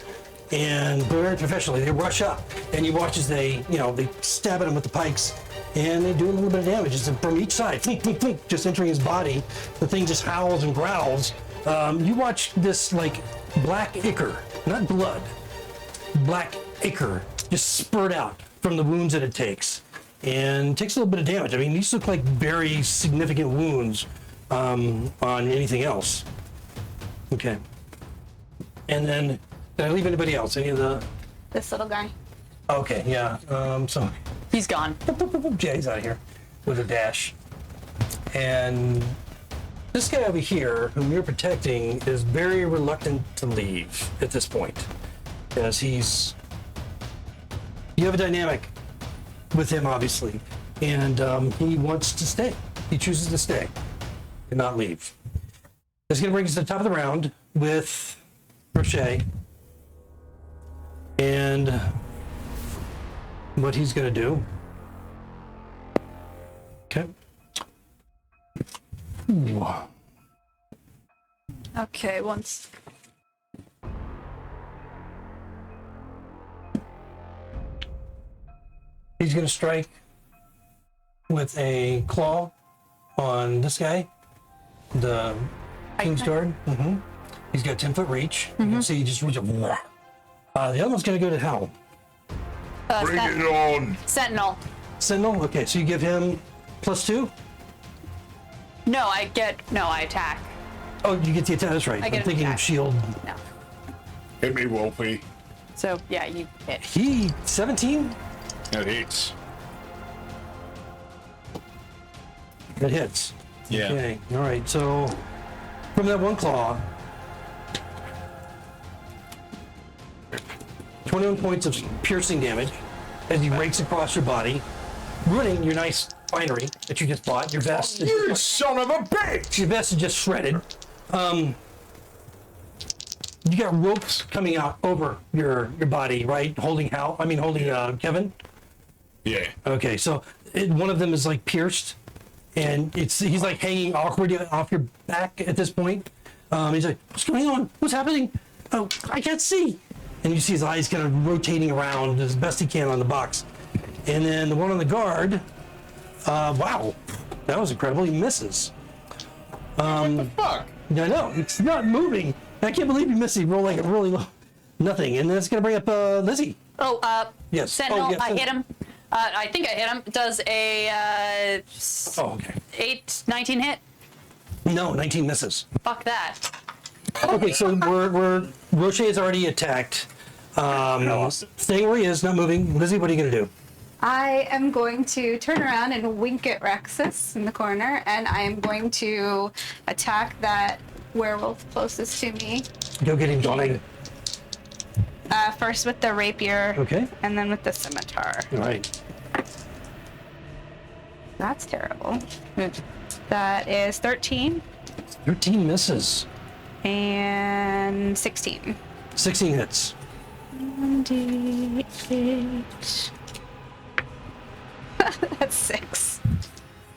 and very professionally. They rush up, and you watch as they stab at him with the pikes, and they do a little bit of damage. It's from each side, flink, flink, flink, just entering his body. The thing just howls and growls. You watch this like black ichor, not blood, black ichor just spurt out from the wounds that it takes, and takes a little bit of damage. I mean, these look like very significant wounds on anything else. Okay. And then, did I leave anybody else? Any of the? This little guy. Okay, yeah. So He's gone. yeah, he's out of here with a dash. And this guy over here, whom you're protecting, is very reluctant to leave at this point, as you have a dynamic with him, obviously, and he wants to stay. He chooses to stay and not leave. That's going to bring us to the top of the round with Crochet. And what he's going to do. Okay. Ooh. Okay, once. He's going to strike with a claw on this guy, the King's Guard. Mm-hmm. He's got 10-foot reach. You can see he just reaches. The other one's going to go to hell. Bring it on! Sentinel. Sentinel. Okay, so you give him +2? No, I attack. Oh, you get the attack. That's right. I get I'm an thinking attack. shield. No. Hit me, Wolfie. So yeah, you hit. He 17. That hits. That hits. Yeah. Okay. All right. So from that one claw, 21 points of piercing damage as he rakes across your body, ruining your nice finery that you just bought. Your vest. You son of a bitch! Your vest is just shredded. You got ropes coming out over your body, right? Holding Kevin. Yeah. Okay, so one of them is like pierced, and he's like hanging awkwardly off your back at this point. He's like, "What's going on? What's happening? Oh, I can't see." And you see his eyes kind of rotating around as best he can on the box. And then the one on the guard, wow, that was incredible. He misses. What the fuck? I know, it's not moving. I can't believe you missed. He rolled like a really low, nothing. And then it's gonna bring up Lizzie. Oh, Yes. Sentinel, Oh, yes, I hit him. I think I hit him. Does a Oh, okay. 19 hit? No, 19 misses. Fuck that. Okay, so we're Rocher is already attacked. Staying where he is, not moving. Lizzie, what are you gonna do? I am going to turn around and wink at Rexus in the corner, and I am going to attack that werewolf closest to me. Go get him, Johnny. First with the rapier, Okay. and then with the scimitar. All right. That's terrible. That is 13 13 misses. and 16. 16 hits. 1d8. That's 6.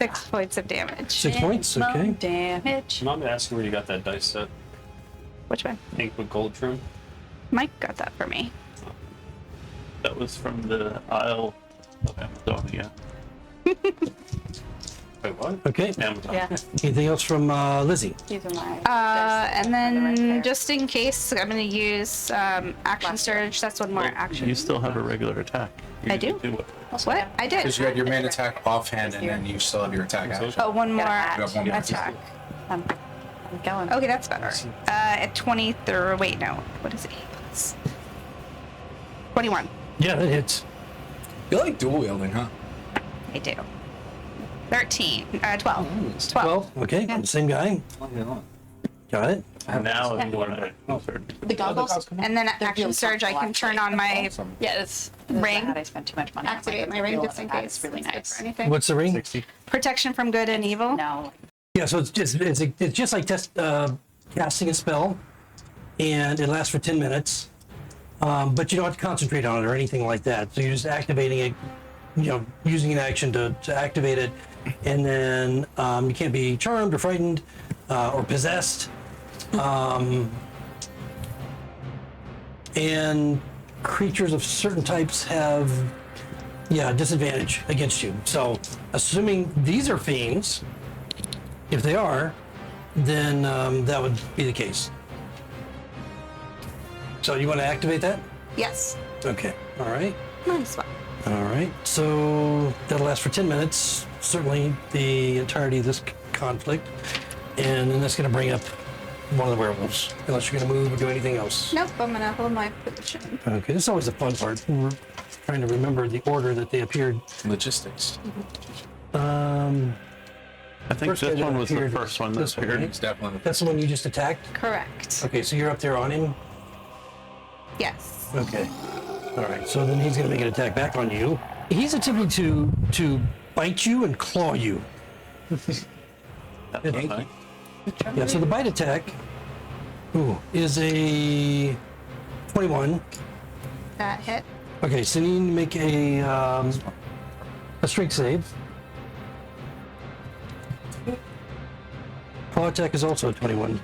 6 points of damage. 6 points. Okay. Minimum damage. Mom asked where you got that dice set. Which one? Pink with gold trim. Mike got that for me. That was from the Isle of Amazonia. Wait, what? Okay. Amazon. Yeah. Anything else from Lizzie? These are my. And They're right then there. just in case, I'm going to use action Last surge. That's one more action. You still have a regular attack. You I didn't do? it. What? I did. Because you had your main attack offhand and then you still have your attack action. Oh, one more Gotta have one more. attack. I'm going. Okay, that's better. At 23. Wait, no. What is it? It's 21. Yeah, that hits. You like dual wielding, huh? I do. 13. 12. 12. Okay. Same guy. Got it. Now if you want to. The goggles? And then at action surge, I can turn on my Yeah, it's Ring. bad I spent too much money. on activate my it. ring Feel just in that case. It's really it's good nice. for anything. What's the ring? 60. Protection from good and evil. No. Yeah, so it's just like casting a spell, and it lasts for 10 minutes. But you don't have to concentrate on it or anything like that. So you're just activating it, using an action to activate it, and then you can't be charmed or frightened or possessed. And creatures of certain types have, disadvantage against you. So assuming these are fiends, if they are, then that would be the case. So you want to activate that? Yes. Okay. All right. Might as well. All right. So that'll last for 10 minutes, certainly the entirety of this conflict. And then that's going to bring up one of the werewolves, unless you're going to move or do anything else. Nope, I'm going to hold my position. Okay. This is always the fun part. We're trying to remember the order that they appeared. Logistics. I think First guy this that one was the appeared first one this that one, appeared. right? It's definitely That's the one you just attacked? Correct. Okay, so you're up there on him? Yes. Okay. All right, so then he's going to make an attack back on you. He's attempting to bite you and claw you. That's fine. Yeah, so the bite attack is a 21. That hit. Okay, so you need to make a strength save. Claw attack is also a 21.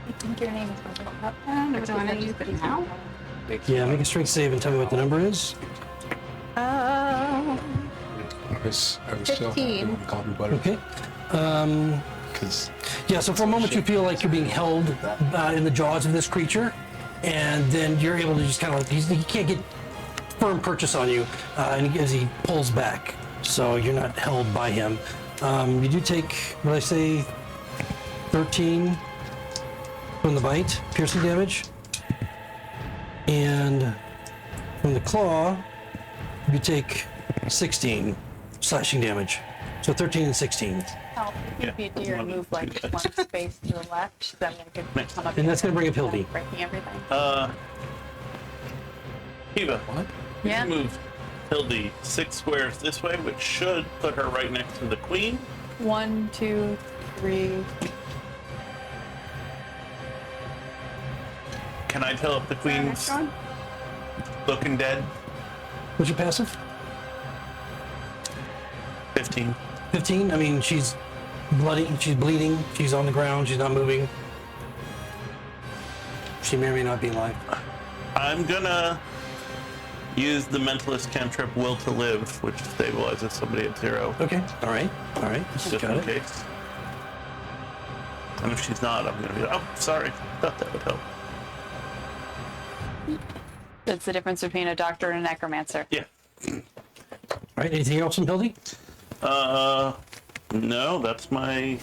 I think your name is Do I want to use it now? Yeah, make a strength save and tell me what the number is. I was so happy 15. when you called me butter. Okay. Because Yeah, so for a moment you feel like you're being held in the jaws of this creature, and then you're able to just kind of, he can't get firm purchase on you, and as he pulls back, so you're not held by him. You do take, what did I say, 13 from the bite, piercing damage, and from the claw, you take 16 slashing damage. So 13 and 16. Oh, if you do your move like one space to the left, then you could come up. And that's gonna bring up Hildy. Breaking everything. Kiva. What? Yeah. Move Hildy 6 squares this way, which should put her right next to the queen. 1, 2, 3. Can I tell if the queen's looking dead? What's your passive? 15. 15? I mean, she's bloody, she's bleeding, she's on the ground, she's not moving. She may or may not be alive. I'm gonna use the mentalist cantrip Will to Live, which stabilizes somebody at 0. Okay, all right. Just Got in it. case. And if she's not, I'm gonna be like, oh, sorry. Thought that would help. That's the difference between a doctor and a necromancer. Yeah. All right, anything else from Hildy? No, that's my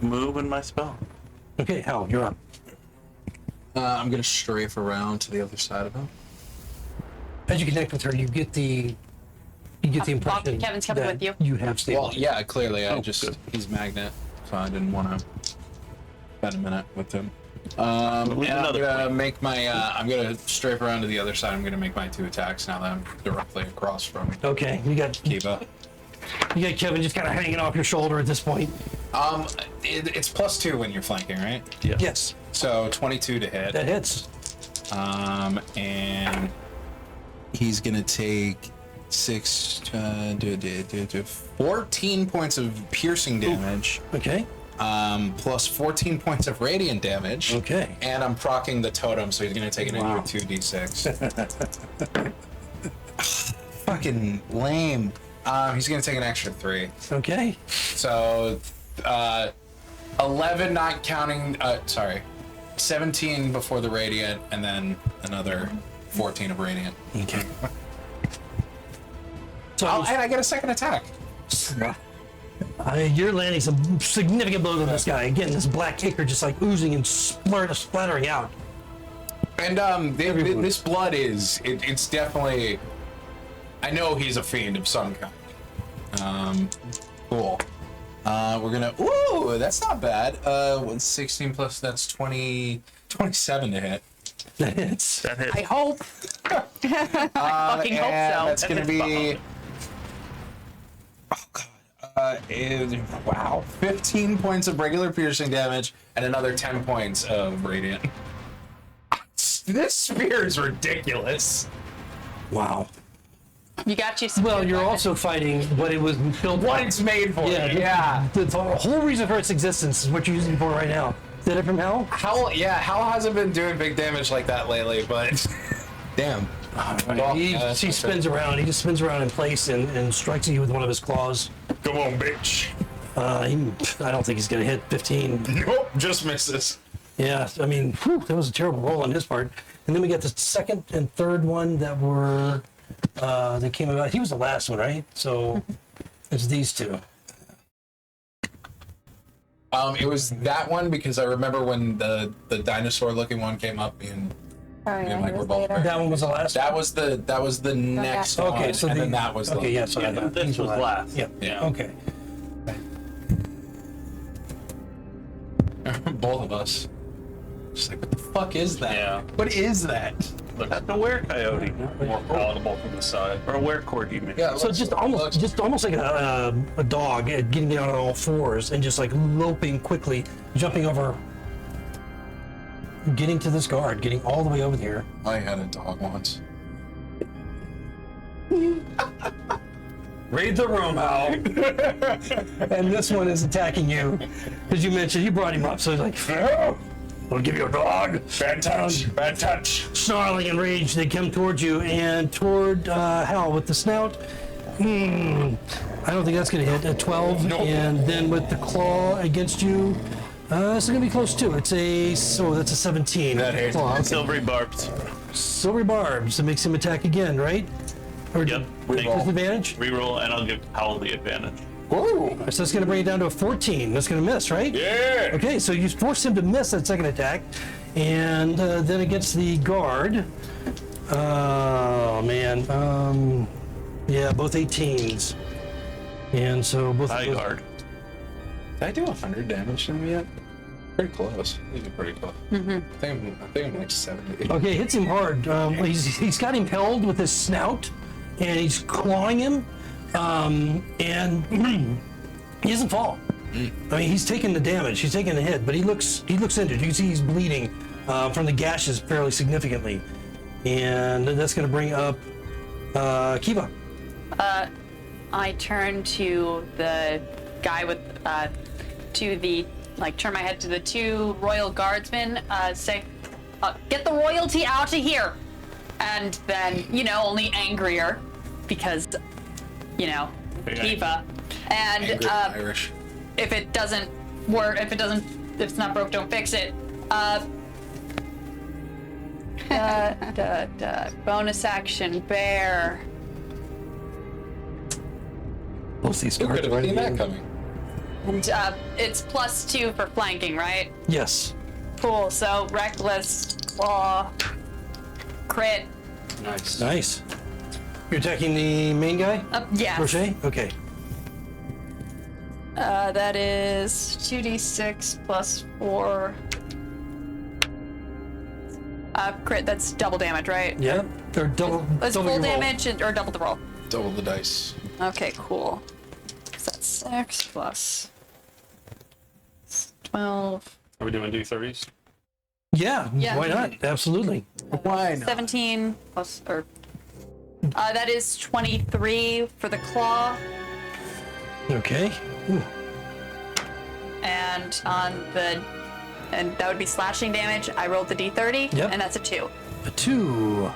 move and my spell. Okay, Hal, you're up. I'm gonna strafe around to the other side of him. As you connect with her, you get the impression Kevin's coming that with you. you have stable. Well, yeah, clearly. I Oh, just good. he's magnet, so I didn't want to spend a minute with him. leave And I'm another gonna point. make my. I'm gonna strafe around to the other side. I'm gonna make my 2 attacks now that I'm directly across from Okay, you got Kiva. Kevin just kind of hanging off your shoulder at this point. It's +2 when you're flanking, right? Yeah. Yes, So 22 to hit. that hits. And he's gonna take 14 points of piercing damage, Okay, plus 14 points of radiant damage. okay. And I'm proccing the totem, so he's gonna take an Wow. extra 2d6. Fucking lame. He's gonna take an extra 3. Okay, So, 11 not counting, 17 before the radiant, and then another 14 of radiant. okay. So And I get a second attack. you're landing some significant blows on this guy. Again, this black ichor just like oozing and splattering out. And this blood it's definitely, I know he's a fiend of some kind. Cool. We're gonna, ooh, that's not bad. 16 plus, that's 27 to hit. That hits. That hit. I hope. I fucking hope And so. that's gonna be, wow, 15 points of regular piercing damage and another 10 points of radiant. This spear is ridiculous. Wow. You got you some Well, good you're weapons. also fighting what it was built What for. it's made for. Yeah. The whole reason for its existence is what you're using it for right now. Is that it from Hell? Hal hasn't been doing big damage like that lately, but damn. Well, He that's spins around. He just spins around in place and strikes you with one of his claws. Come on, bitch. I don't think he's going to hit 15. Nope, just misses. Yeah, I mean, whew, that was a terrible roll on his part. And then we got the second and third one that were that came about. He was the last one, right? So it's these two. It was that one because I remember when the dinosaur-looking one came up, and Oh, yeah, like, he we're was both later. very- That one was the last. that was the next one. Okay, so and the, then that was okay, the, yeah. So Yeah, that, this these was were last. Yeah. Yeah. Okay. both of us. Just like, what the fuck is that? Yeah. What is that? That's a were-coyote. More palatable from the side. Or a were-cord, you mean. Yeah. So just almost like a dog getting down on all fours and just like loping quickly, jumping over, getting to this guard, getting all the way over here. I had a dog once. Read the room, Hal. And this one is attacking you, because you mentioned you brought him up. So he's like, "I'll give you a dog." Bad touch. Bad touch. Snarling in rage, they come towards you and toward Hal with the snout. I don't think that's going to hit. A 12, and then with the claw against you, it's going to be close too. That's a 17. That hits. Claw, okay. Silvery barbs. silver barbs. That makes him attack again, right? Or Yep. disadvantage? Reroll, and I'll give Powell the advantage. Whoa! So that's going to bring it down to a 14. That's going to miss, right? Yeah. Okay, so you force him to miss that second attack. And then against the guard. Oh, man. Yeah, both 18s. And so both High of those- guard. Did I do 100 damage to him yet? Pretty close. These are pretty close. I think I'm like 70. Okay, hits him hard. He's got him held with his snout, and he's clawing him, and he doesn't fall. I mean, he's taking the damage. He's taking the hit, but he looks injured. You can see he's bleeding from the gashes fairly significantly, and that's going to bring up Kiva. I turn to the guy with, turn my head to the two royal guardsmen, say, get the royalty out of here. And then, only angrier because, Kiva. And Angry Irish. if it doesn't work, if it's not broke, don't fix it. Bonus action, bear. Both these Who cards could are have seen right that here. coming? And it's +2 for flanking, right? Yes. Cool. So reckless, claw, crit. Nice. Nice. You're attacking the main guy? Yes. Crochet? Okay. That is 2d6 +4. Crit. That's double damage, right? Yeah. Or double. It's double full your roll. damage or double the roll. Double the dice. Okay, cool. So that's 6 plus 12. Are we doing D30s? Yeah. Yeah. Why not? Absolutely. Why not? 17 plus, that is 23 for the claw. Okay. Ooh. And and that would be slashing damage. I rolled the d30, Yep. and that's a 2. A 2.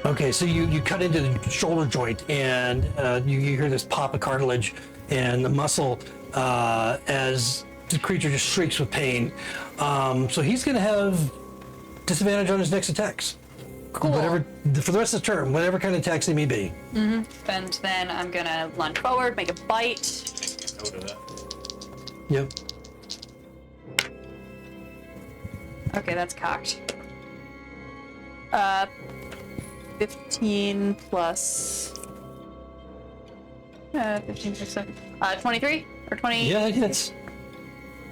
Okay, so you cut into the shoulder joint, and you hear this pop of cartilage and the muscle as the creature just shrieks with pain. So he's going to have disadvantage on his next attacks. Cool. Whatever for the rest of the term, whatever kind of attacks they may be. And then I'm gonna lunge forward, make a bite. Note of that. Yep. Okay, that's cocked. 15 plus 15 plus 7. 23 or 20. Yeah, it hits.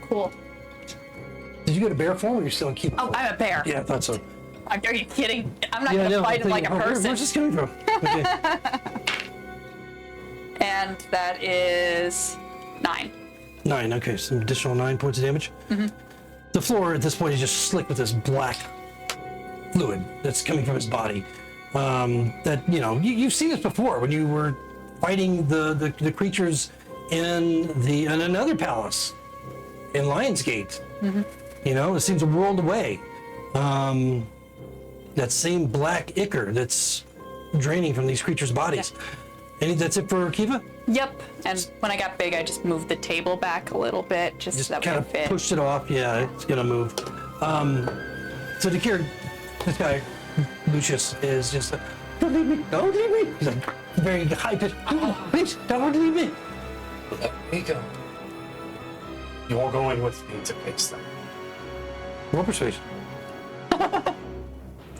Cool. Did you go to bear form or are you still in keep? Oh, I'm a bear. Yeah, I thought so. Are you kidding? I'm not Yeah, gonna no, fight him like a person. Where's this coming from? Okay. And that is 9. 9. Okay, some additional 9 points of damage. The floor at this point is just slick with this black fluid that's coming from his body. That you've seen this before when you were fighting the creatures in another palace in Lionsgate. It seems a world away. That same black ichor that's draining from these creatures' bodies. And that's it for Kiva? Yep. And when I got big, I just moved the table back a little bit, just so that Kind would of fit. pushed it off. Yeah, it's gonna move. So Dakir, this guy, Lucious, is just don't leave me, don't leave me. He's like very high pitched. Please, don't leave me. Let me go. You're going with me to fix them. Roll persuasion.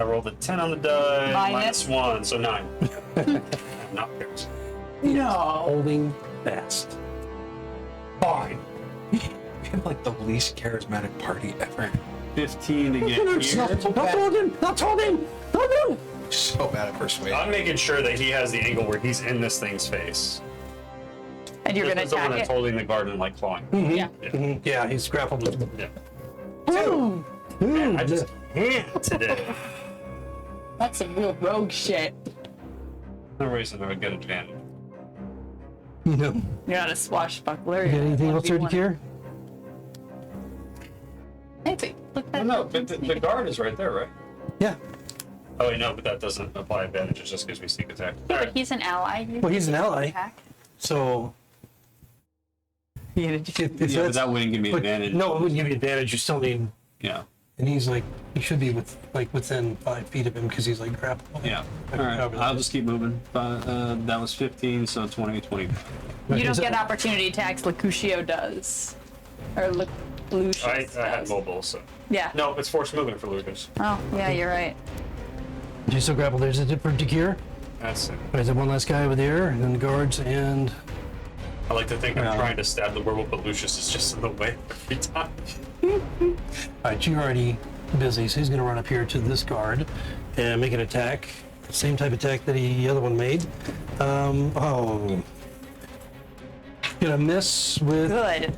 I rolled a 10 on the die, Minus. -1, so 9. Not pierced. Holding fast. Fine. We have like the least charismatic party ever. 15 to get here. Not holding. Not holding. Don't do. So bad at persuasion. I'm making sure that he has the angle where he's in this thing's face. And you're gonna Just the one attack that's it. holding the garden and clawing. Yeah. Yeah, he's grappled with him. Yeah. Man, I just can't today. That's some real rogue shit. No reason I would get advantage. No. You're not a swashbuckler. You got you're anything a else there, 1v1. Dakir? Hey, look Well, at no, but the guard is right there, right? Yeah. Oh, wait, no, but that doesn't apply advantage. It just gives me sneak attack. Yeah, All but right. he's an ally. Well, he's an ally, Attack. so if Yeah, but that's, that wouldn't give me but advantage. no, it wouldn't give you advantage. You still need. Yeah. And he's like, he should be within 5 feet of him because he's like grappled. Yeah. All right. I'll just keep moving. That was 15, so 20, 20. You don't get opportunity attacks. Lucio does, or Lucious. I had does. mobile, so. Yeah. No, it's forced movement for Lucas. Oh, yeah, you're right. You're still grappled. There's a different Dakir. That's it. There's that one last guy over there, and then the guards, and I like to think I'm Yeah. trying to stab the werewolf, but Lucius is just in the way every time. all right, you're already busy, so he's going to run up here to this guard and make an attack. Same type of attack that the other one made. Gonna miss Good.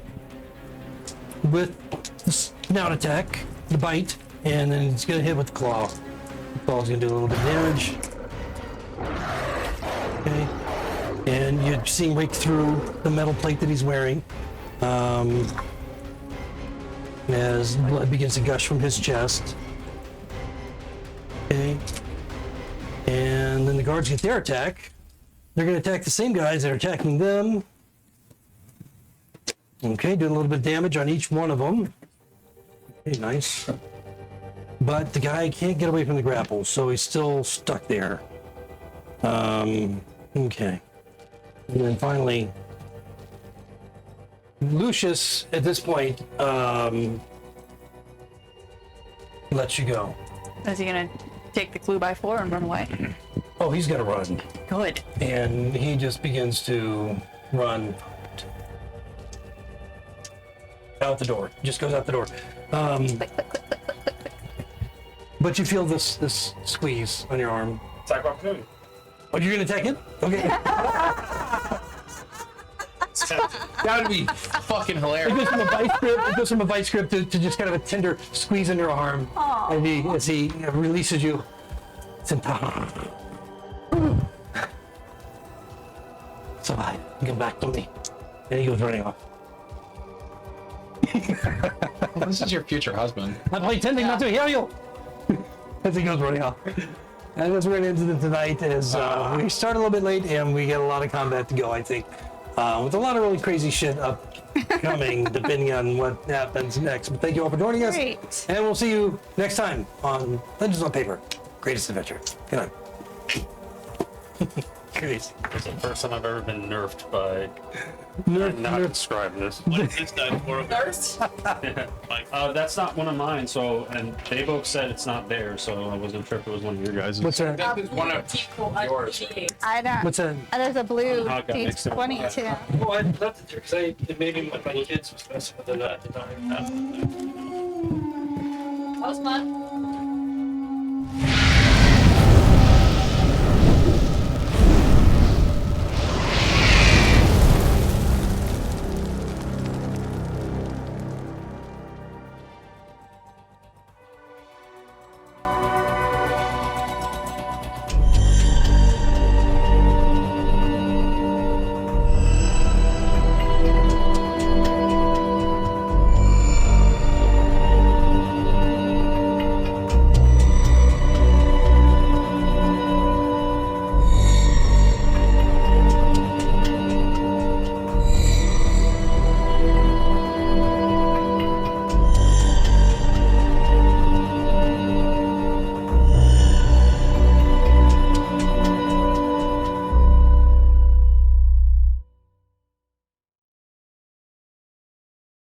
with the snout attack, the bite, and then it's gonna hit with the claw. The claw's gonna do a little bit of damage. Okay. And you see him break through the metal plate that he's wearing. As blood begins to gush from his chest. Okay. And then the guards get their attack. They're gonna attack the same guys that are attacking them. Okay, doing a little bit of damage on each one of them. Okay, nice. But the guy can't get away from the grapple, so he's still stuck there. Okay. And then finally, Lucius, at this point, lets you go. Is he gonna take the clue by 4 and run away? Oh, he's gonna run. Good. And he just begins to run out the door. Just goes out the door. But you feel this squeeze on your arm. Attack of opportunity. Oh, you're gonna attack it? Okay. That would be fucking It hilarious. goes from a vice grip. It goes from a vice grip to just kind of a tender squeeze on your arm. As he releases you. It's survive. Come back to me. And he goes running off. Well, this is your future husband. I'm pretending not to hear you. As he goes running off. And that's where it ends tonight. Is we start a little bit late and we get a lot of combat to go. I think with a lot of really crazy shit upcoming, depending on what happens next. But thank you all for joining us, Great. and we'll see you next time on Legends on Paper: Greatest Adventure. Good night. Crazy. It's the first time I've ever been nerfed by Nerd, not nerd. describing this. What is this guy for? That's not one of mine, so, and they both said it's not there, so I wasn't sure if it was one of your guys'. What's that? That is one of yours. I don't. What's that? There's a blue Oh, okay, makes sense. D20 too. Oh, I left it there because it made me when my kids was messing with it at the time. That was fun.